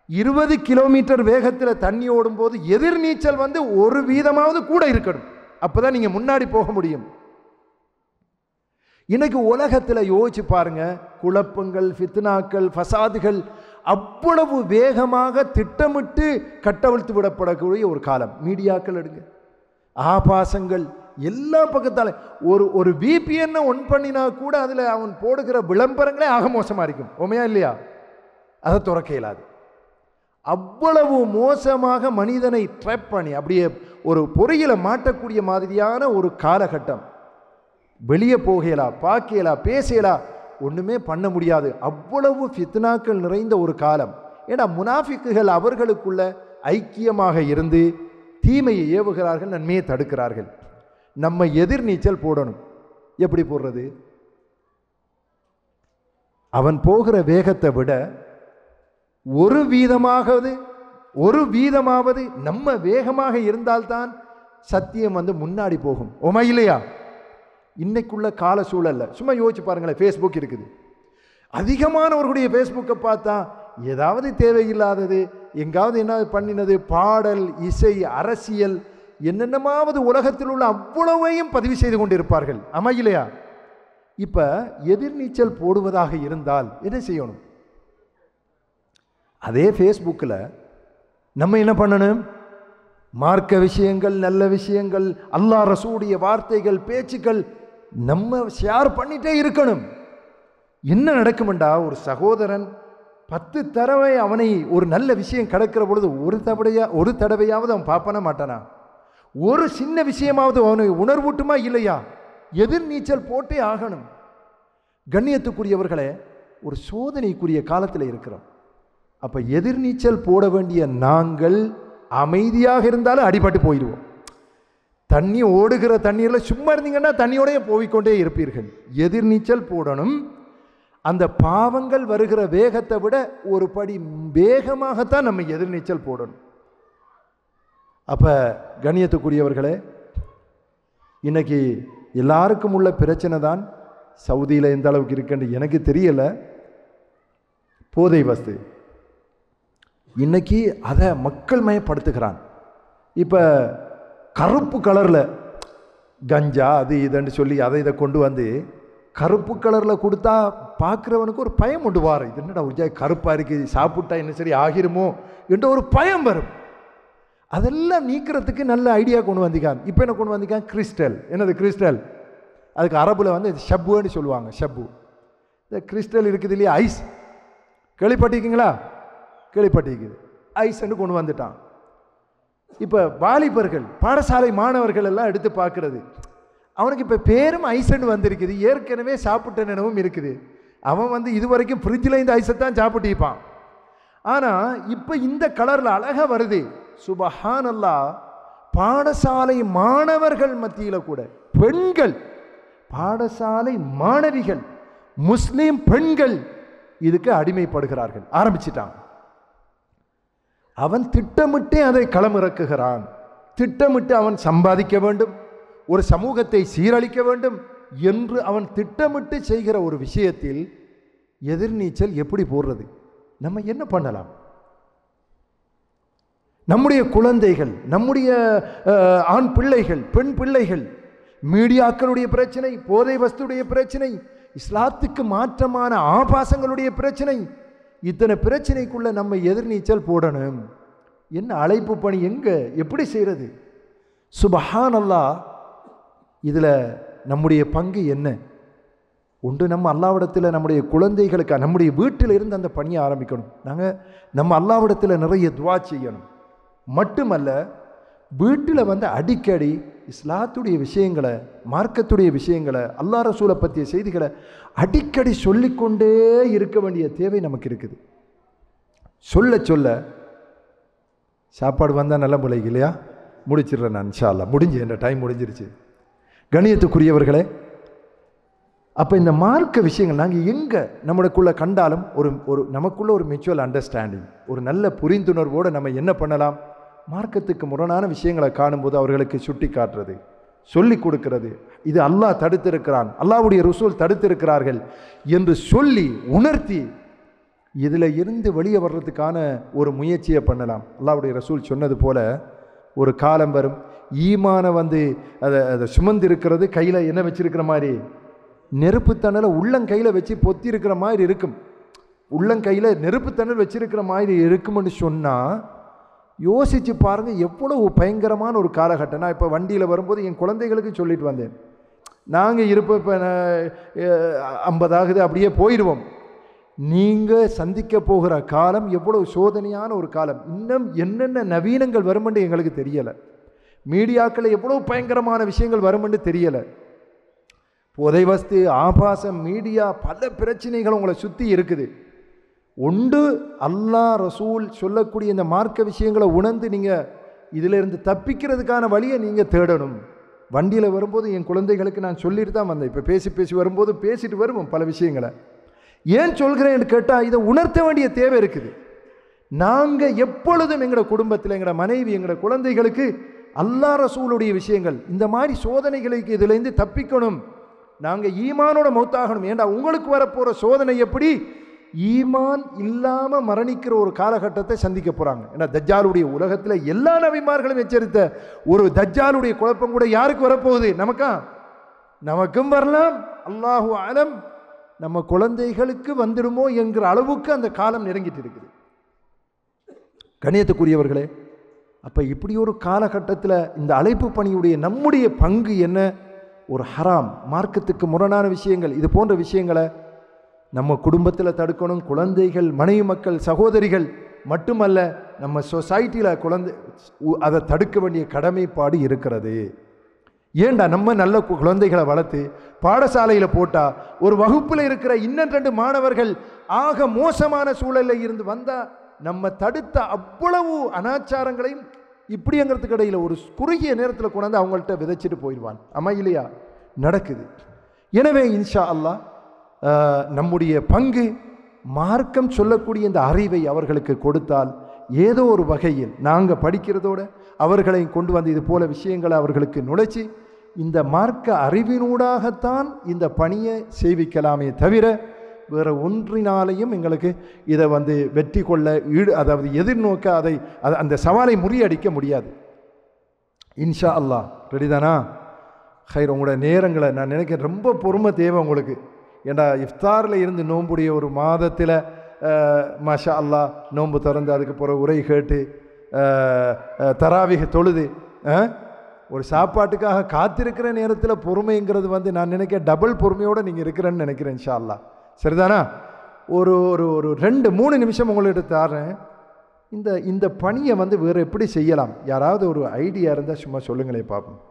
20 கிலோமீட்டர் வேகத்தில் தண்ணி ஓடும்போது எதிர் நீச்சல் 1% கூட இருக்கணும், அப்பதான் நீங்க முன்னாடி போக முடியும். இன்னைக்கு உலகத்தில் யோசிச்சு பாருங்க, குழப்பங்கள், ஃபித்னாக்கள், ஃபசாதுகள் அவ்வளவு வேகமாக திட்டமிட்டு கட்டவிழ்த்து விடப்படக்கூடிய ஒரு காலம். மீடியாக்கள் எடுங்க, ஆபாசங்கள் எல்லா பக்கத்தால. ஒரு VPN ஒன் பண்ணினா கூட அதில் அவன் போடுகிற விளம்பரங்களே ஆக மோசமாக இருக்கும். உண்மையா இல்லையா? அதை துறக்க இயலாது. அவ்வளவு மோசமாக மனிதனை ட்ராப் பண்ணி அப்படியே ஒரு பொறியில மாட்டக்கூடிய மாதிரியான ஒரு காலகட்டம். வெளியே போகலா, பார்க்கலா, பேசலா, ஒன்றுமே பண்ண முடியாது. அவ்வளவு ஃபித்னாக்கள் நிறைந்த ஒரு காலம். ஏன்னா முனாஃபிக்குகள் அவர்களுக்குள்ள ஐக்கியமாக இருந்து தீமையை ஏவுகிறார்கள், நன்மையை தடுக்கிறார்கள். நம்ம எதிர்நீச்சல் போடணும். எப்படி போடுறது? அவன் போகிற வேகத்தை விட ஒரு வீதமாவது நம்ம வேகமாக இருந்தால்தான் சத்தியம் முன்னாடி போகும். ஓமா இல்லையா? இன்னைக்குள்ள கால சூழல்ல சும்மா யோசிச்சு பாருங்களேன். ஃபேஸ்புக் இருக்குது, அதிகமானவர்களுடைய ஃபேஸ்புக்கை பார்த்தா ஏதாவது தேவையில்லாதது, எங்காவது என்ன பண்ணினது, பாடல், இசை, அரசியல், என்னென்னமாவது உலகத்தில் உள்ள அவ்வளவையும் பதிவு செய்து கொண்டிருப்பார்கள். ஆமா இல்லையா? இப்ப எதிர்நீச்சல் போடுவதாக இருந்தால் என்ன செய்யணும்? அதே ஃபேஸ்புக்கில் நம்ம என்ன பண்ணணும்? மார்க்க விஷயங்கள், நல்ல விஷயங்கள், அல்லாஹ் ரசூலுடைய வார்த்தைகள், பேச்சுக்கள் நம்ம ஷேர் பண்ணிட்டே இருக்கணும். என்ன நடக்குமெண்டா, ஒரு சகோதரன் 10 தடவை அவனை ஒரு நல்ல விஷயம் கிடைக்கிற பொழுது ஒரு தடவையாவது அவன் பார்ப்பன மாட்டானா? ஒரு சின்ன விஷயமாவது அவனை உணர்வூட்டுமா இல்லையா? எதிர்நீச்சல் போட்டே ஆகணும். கண்ணியத்துக்குரியவர்களே, ஒரு சோதனைக்குரிய காலத்தில் இருக்கிறோம். அப்போ எதிர்நீச்சல் போட வேண்டிய நாங்கள் அமைதியாக இருந்தாலும் அடிபட்டு போயிடுவோம். தண்ணி ஓடுகிற தண்ணீரில் சும்மா இருந்தீங்கன்னா தண்ணியோடய போய்கொண்டே இருப்பீர்கள். எதிர்நீச்சல் போடணும். அந்த பாவங்கள் வருகிற வேகத்தை விட ஒரு படி வேகமாகத்தான் நம்ம எதிர்நீச்சல் போடணும். அப்போ கண்ணியத்துக்குரியவர்களே, இன்னைக்கு எல்லாருக்கும் உள்ள பிரச்சனை தான். சவுதியில் எந்த அளவுக்கு இருக்குன்னு எனக்கு தெரியலை. போதை வஸ்து இன்னைக்கு அதை மக்கள் மயப்படுத்துகிறான். இப்போ கருப்பு கலரில் கஞ்சா அது இதுன்னு சொல்லி அதை இதை கொண்டு வந்து கருப்பு கலரில் கொடுத்தா பார்க்குறவனுக்கு ஒரு பயம் உண்டு. வார இது என்னடா உஜா கருப்பாக இருக்குது, சாப்பிட்டா என்ன சரி ஆகிருமோ என்ற ஒரு பயம் வரும். அதெல்லாம் நீக்கிறதுக்கு நல்ல ஐடியா கொண்டு வந்திக்கான். இப்போ என்ன கொண்டு வந்திக்கான்? கிறிஸ்டல். என்னது கிறிஸ்டல்? அதுக்கு அரபில் வந்து ஷப்புன்னு சொல்லுவாங்க. ஷப்பு இந்த கிறிஸ்டல் இருக்குது இல்லையா, ஐஸ். கேள்விப்பட்டிருக்கீங்களா? கேள்விப்பட்டிருக்குது. ஐஸ்ன்னு கொண்டு வந்துட்டான். இப்போ வாலிபர்கள் பாடசாலை மாணவர்கள் எல்லாம் எடுத்து பார்க்கறது, அவனுக்கு இப்போ பேரும் ஐஸ்ன்னு வந்திருக்குது. ஏற்கனவே சாப்பிட்ட நினைவும் இருக்குது. அவன் வந்து இதுவரைக்கும் ஃப்ரிட்ஜில் இந்த ஐஸை தான் சாப்பிட்டிருப்பான். ஆனால் இப்போ இந்த கலரில் அழகாக வருது. சுபஹானல்லாஹ். பாடசாலை மாணவர்கள் மத்தியில் கூட பெண்கள், பாடசாலை மாணவிகள், முஸ்லிம் பெண்கள் இதுக்கு அடிமைப்படுகிறார்கள். ஆரம்பிச்சிட்டான். அவன் திட்டமிட்டு அதை களமிறக்குகிறான். திட்டமிட்டு அவன் சம்பாதிக்க வேண்டும், ஒரு சமூகத்தை சீரழிக்க வேண்டும் என்று அவன் திட்டமிட்டு செய்கிற ஒரு விஷயத்தில் எதிர்நீச்சல் எப்படி போடுறது? நம்ம என்ன பண்ணலாம்? நம்முடைய குழந்தைகள், நம்முடைய ஆண் பிள்ளைகள், பெண் பிள்ளைகள், மீடியாக்களுடைய பிரச்சனை, போதை வஸ்துடைய பிரச்சனை, இஸ்லாத்துக்கு மாற்றமான ஆபாசங்களுடைய பிரச்சனை, இத்தனை பிரச்சனைக்குள்ள நம்ம எதிர்நீச்சல் போடணும். என்ன அழைப்பு பணி, எங்க எப்படி செய்யறது? சுபஹானல்லாஹ். இதில் நம்முடைய பங்கு என்ன? ஒன்று, நம்ம அல்லாஹ்விடத்தில் நம்முடைய குழந்தைகளுக்கு, நம்முடைய வீட்டில் இருந்து அந்த பணியை ஆரம்பிக்கணும். நாங்கள் நம்ம அல்லாஹ்விடத்தில் நிறைய துவா செய்யணும். மட்டுமல்ல, வீட்டில் வந்து அடிக்கடி இஸ்லாத்துடைய விஷயங்களை, மார்க்கத்துடைய விஷயங்களை, அல்லாஹ் ரசூலை பற்றிய செய்திகளை அடிக்கடி சொல்லிக்கொண்டே இருக்க வேண்டிய தேவை நமக்கு இருக்குது. சொல்ல சொல்ல சாப்பாடு வந்தால் நல்ல முளைக்கு இல்லையா? முடிச்சிடுறேன் நான் இன்ஷா அல்லாஹ். முடிஞ்சு என்ற டைம் முடிஞ்சிருச்சு. கண்ணியத்துக்குரியவர்களே, அப்போ இந்த மார்க்க விஷயங்கள் நாங்கள் எங்கே நம்மளுக்குள்ளே கண்டாலும் ஒரு நமக்குள்ள ஒரு மியூச்சுவல் அண்டர்ஸ்டாண்டிங், ஒரு நல்ல புரிந்துணர்வோடு நம்ம என்ன பண்ணலாம்? மார்க்கத்துக்கு முரணான விஷயங்களை காணும்போது அவர்களுக்கு சுட்டி காட்டுறது, சொல்லி கொடுக்கிறது. இது அல்லாஹ் தடுத்திருக்கிறான், அல்லாஹ்வுடைய ரசூல் தடுத்திருக்கிறார்கள் என்று சொல்லி உணர்த்தி இதில் இருந்து வெளியே வர்றதுக்கான ஒரு முயற்சியை பண்ணலாம். அல்லாஹ்வுடைய ரசூல் சொன்னது போல ஒரு காலம் வரும், ஈமான வந்து அதை சுமந்திருக்கிறது கையில் என்ன வச்சிருக்கிற மாதிரி, நெருப்புத்தணலை உள்ளங்கையில் வச்சு பொத்தி இருக்கிற மாதிரி இருக்கும். உள்ளங்கையில் நெருப்புத்தணல் வச்சிருக்கிற மாதிரி இருக்கும்னு சொன்னால் யோசிச்சு பாருங்க, எவ்வளவு பயங்கரமான ஒரு காலகட்டம். நான் இப்போ வண்டியில் வரும்போது என் குழந்தைகளுக்கு சொல்லிட்டு வந்தேன், நாங்கள் இருப்போம் இப்போ 50 ஆகுது, அப்படியே போயிடுவோம். நீங்கள் சந்திக்க போகிற காலம் எவ்வளவு சோதனையான ஒரு காலம். இன்னும் என்னென்ன நவீனங்கள் வருமென்று எங்களுக்கு தெரியலை. மீடியாக்களில் எவ்வளவு பயங்கரமான விஷயங்கள் வருமென்று தெரியலை. போதை வஸ்து, ஆபாசம், மீடியா, பல பிரச்சனைகள் உங்களை சுற்றி இருக்குது. ஒன்று, அல்லாஹ் ரசூல் சொல்லக்கூடிய இந்த மார்க்க விஷயங்களை உணர்ந்து நீங்கள் இதிலிருந்து தப்பிக்கிறதுக்கான வழியை நீங்கள் தேடணும். வண்டியில் வரும்போது என் குழந்தைகளுக்கு நான் சொல்லிட்டு தான் வந்தேன். இப்போ பேசி வரும்போது பேசிட்டு வருவோம் பல விஷயங்களை. ஏன் சொல்கிறேன்னு கேட்டால், இதை உணர்த்த வேண்டிய தேவை இருக்குது. நாங்கள் எப்பொழுதும் எங்களோட குடும்பத்தில், எங்களோட மனைவி, எங்களோட குழந்தைகளுக்கு அல்லாஹ் ரசூலுடைய விஷயங்கள், இந்த மாதிரி சோதனைகளுக்கு இதிலேருந்து தப்பிக்கணும், நாங்கள் ஈமானோட மௌத்தாகணும். ஏண்டா உங்களுக்கு வரப்போகிற சோதனை எப்படி? ஈமான் இல்லாமல் மரணிக்கிற ஒரு காலகட்டத்தை சந்திக்க போகிறாங்க. ஏன்னா தஜ்ஜாலுடைய உலகத்தில் எல்லா நபிமார்களும் எச்சரித்த ஒரு தஜ்ஜாலுடைய குழப்பம் கூட யாருக்கு வரப்போகுது? நமக்கும் வரலாம். அல்லாஹு அலம், நம்ம குழந்தைகளுக்கு வந்துடுமோ என்கிற அளவுக்கு அந்த காலம் நெருங்கிட்டு இருக்குது. கண்ணியத்துக்குரியவர்களே, அப்போ இப்படி ஒரு காலகட்டத்தில் இந்த அழைப்பு பணியுடைய நம்முடைய பங்கு என்ன? ஒரு ஹராம், மார்க்கத்துக்கு முரணான விஷயங்கள், இது போன்ற விஷயங்களை நம்ம குடும்பத்தில் தடுக்கணும். குழந்தைகள், மனைவி மக்கள், சகோதரிகள் மட்டுமல்ல, நம்ம சொசைட்டியில் அதை தடுக்க வேண்டிய கடமைப்பாடு இருக்கிறது. ஏண்டா நம்ம நல்ல குழந்தைகளை வளர்த்து பாடசாலையில் போட்டால் ஒரு வகுப்பில் இருக்கிற இன்னும் 2 மாணவர்கள் ஆக மோசமான சூழலில் இருந்து வந்தால் நம்ம தடுத்த அவ்வளவு அனாச்சாரங்களையும் இப்படிங்கிறதுக்கு இடையில் ஒரு குறுகிய நேரத்தில் கொண்டாந்து அவங்கள்ட்ட விதைச்சிட்டு போயிடுவான். இல்லையா? நடக்குது. எனவே இன்ஷா அல்லாஹ் நம்முடைய பங்கு மார்க்கம் சொல்லக்கூடிய இந்த அறிவை அவர்களுக்கு கொடுத்தால் ஏதோ ஒரு வகையில் நாங்கள் படிக்கிறதோட அவர்களையும் கொண்டு வந்து இது போல விஷயங்களை அவர்களுக்கு நுழைச்சி இந்த மார்க்க அறிவினூடாகத்தான் இந்த பணியை செய்விக்கலாமே தவிர வேறு ஒன்றினாலையும் எங்களுக்கு இதை வெற்றி கொள்ள அதாவது எதிர்நோக்க அந்த சவாலை முறியடிக்க முடியாது. இன்ஷா அல்லாஹ். ரெடிதானா? ஹைர். உங்களோட நேரங்களை நான் நினைக்கிறேன் ரொம்ப பொறுமை தேவை உங்களுக்கு. ஏண்டா இஃப்தாரில் இருந்து நோம்புடைய ஒரு மாதத்தில் மாஷா அல்லாஹ் நோன்பு திறந்து அதுக்கு பிறகு உரை கேட்டு தராவிக தொழுது ஒரு சாப்பாட்டுக்காக காத்திருக்கிற நேரத்தில் பொறுமைங்கிறது நான் நினைக்க டபுள் பொறுமையோடு நீங்கள் இருக்கிறேன்னு நினைக்கிறேன். இன்ஷா அல்லாஹ். சரிதானா? ஒரு ஒரு ஒரு 2-3 நிமிஷம் உங்கள்கிட்ட தாரேன். இந்த பணியை வேறு எப்படி செய்யலாம்? யாராவது ஒரு ஐடியா இருந்தால் சும்மா சொல்லுங்களேன் பார்ப்போம்.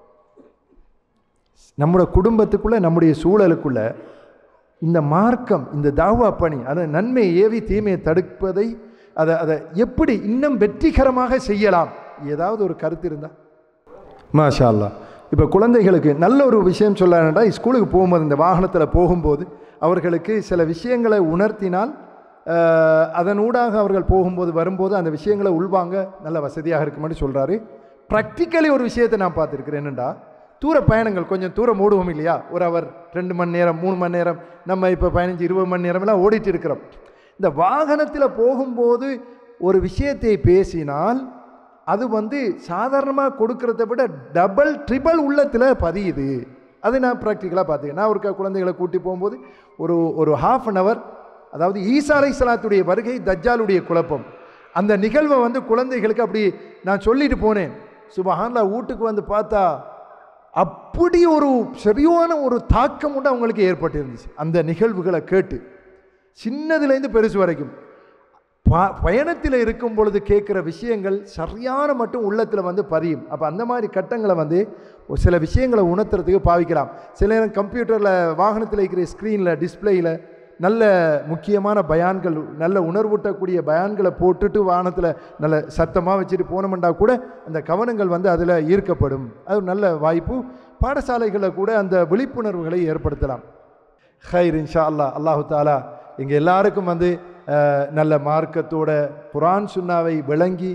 நம்முடைய குடும்பத்துக்குள்ளே நம்முடைய சூழலுக்குள்ளே இந்த மார்க்கம் இந்த தாவா பணி அதை நன்மையை ஏவி தீமையை தடுப்பதை அதை எப்படி இன்னும் வெற்றிகரமாக செய்யலாம்? ஏதாவது ஒரு கருத்து இருந்தால் மாஷா அல்லாஹ். இப்போ குழந்தைகளுக்கு நல்ல ஒரு விஷயம் சொல்லணும்னா ஸ்கூலுக்கு போகும்போது இந்த வாகனத்தில் போகும்போது அவர்களுக்கு சில விஷயங்களை உணர்த்தினால் அதனூடாக அவர்கள் போகும்போது வரும்போது அந்த விஷயங்களை உள்வாங்க நல்ல வசதியாக இருக்குமென்னு சொல்கிறாரு. ப்ராக்டிக்கலி ஒரு விஷயத்தை நான் பார்த்துருக்கிறேன். என்னென்னா தூர பயணங்கள் கொஞ்சம் தூரம் ஓடுவோம் இல்லையா? ஒரு அவர் 2 மணி நேரம் 3 மணி நேரம் நம்ம இப்போ 15-20 மணி நேரமெல்லாம் ஓடிட்டு இருக்கிறோம். இந்த வாகனத்தில் போகும்போது ஒரு விஷயத்தை பேசினால் அது சாதாரணமாக கொடுக்கறத விட டபுள் ட்ரிபிள் உள்ளத்தில் பதியுது. அது நான் ப்ராக்டிக்கலாக பார்த்துக்கேன். நான் ஒரு குழந்தைகளை கூட்டி போகும்போது ஒரு ½ அன் அவர், அதாவது ஈசா அலைஹிஸ்ஸலாத்துடைய வருகை தஜ்ஜாலுடைய குழப்பம், அந்த நிகழ்வை குழந்தைகளுக்கு அப்படி நான் சொல்லிட்டு போனேன். சுபஹானல்லாஹ். வீட்டுக்கு பார்த்தா அப்படி ஒரு சரியான ஒரு தாக்கம் உண்டு அவங்களுக்கு ஏற்பட்டிருந்துச்சு. அந்த நிகழ்வுகளை கேட்டு சின்னதுலேருந்து பெருசு வரைக்கும் பயணத்தில் இருக்கும் பொழுது கேட்குற விஷயங்கள் சரியான மட்டும் உள்ளத்தில் பதியும். அப்போ அந்த மாதிரி கட்டங்களை சில விஷயங்களை உணர்த்துறதுக்கு பாவிக்கலாம். சில நேரம் கம்ப்யூட்டரில் வாகனத்தில் இருக்கிற ஸ்க்ரீனில் டிஸ்பிளேயில் நல்ல முக்கியமான பயான்கள் நல்ல உணர்வூட்டக்கூடிய பயான்களை போட்டுட்டு வாகனத்தில் நல்ல சத்தமாக வச்சுட்டு போனோம்னா கூட அந்த கவனங்கள் அதில் ஈர்க்கப்படும். அது நல்ல வாய்ப்பு. பாடசாலைகளில் கூட அந்த விழிப்புணர்வுகளை ஏற்படுத்தலாம். ஹைர். இன்ஷா அல்லாஹ். அல்லாஹு தாலா இங்கே எல்லாருக்கும் நல்ல மார்க்கத்தோட குர்ஆன் சுன்னாவை விளங்கி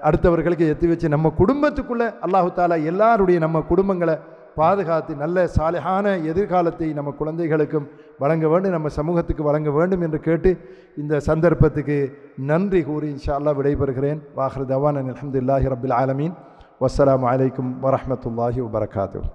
அடுத்தவர்களுக்கு எத்தி வச்சு நம்ம குடும்பத்துக்குள்ளே அல்லாஹு தாலா எல்லாருடைய நம்ம குடும்பங்களை பாதுகாத்து நல்ல சாலிஹான எதிர்காலத்தை நம்ம குழந்தைகளுக்கும் வழங்க வேண்டும், நம்ம சமூகத்துக்கு வழங்க வேண்டும் என்று கேட்டு இந்த சந்தர்ப்பத்துக்கு நன்றி கூறி இன்ஷா அல்லாஹ் விடைபெறுகிறேன். வாஹிரு தவானா அல்ஹம்துலில்லாஹி ரப்பில் ஆலமீன். வஸ்ஸலாமு அலைக்கும் வரஹ்மத்துல்லாஹி வபரகாத்துஹு.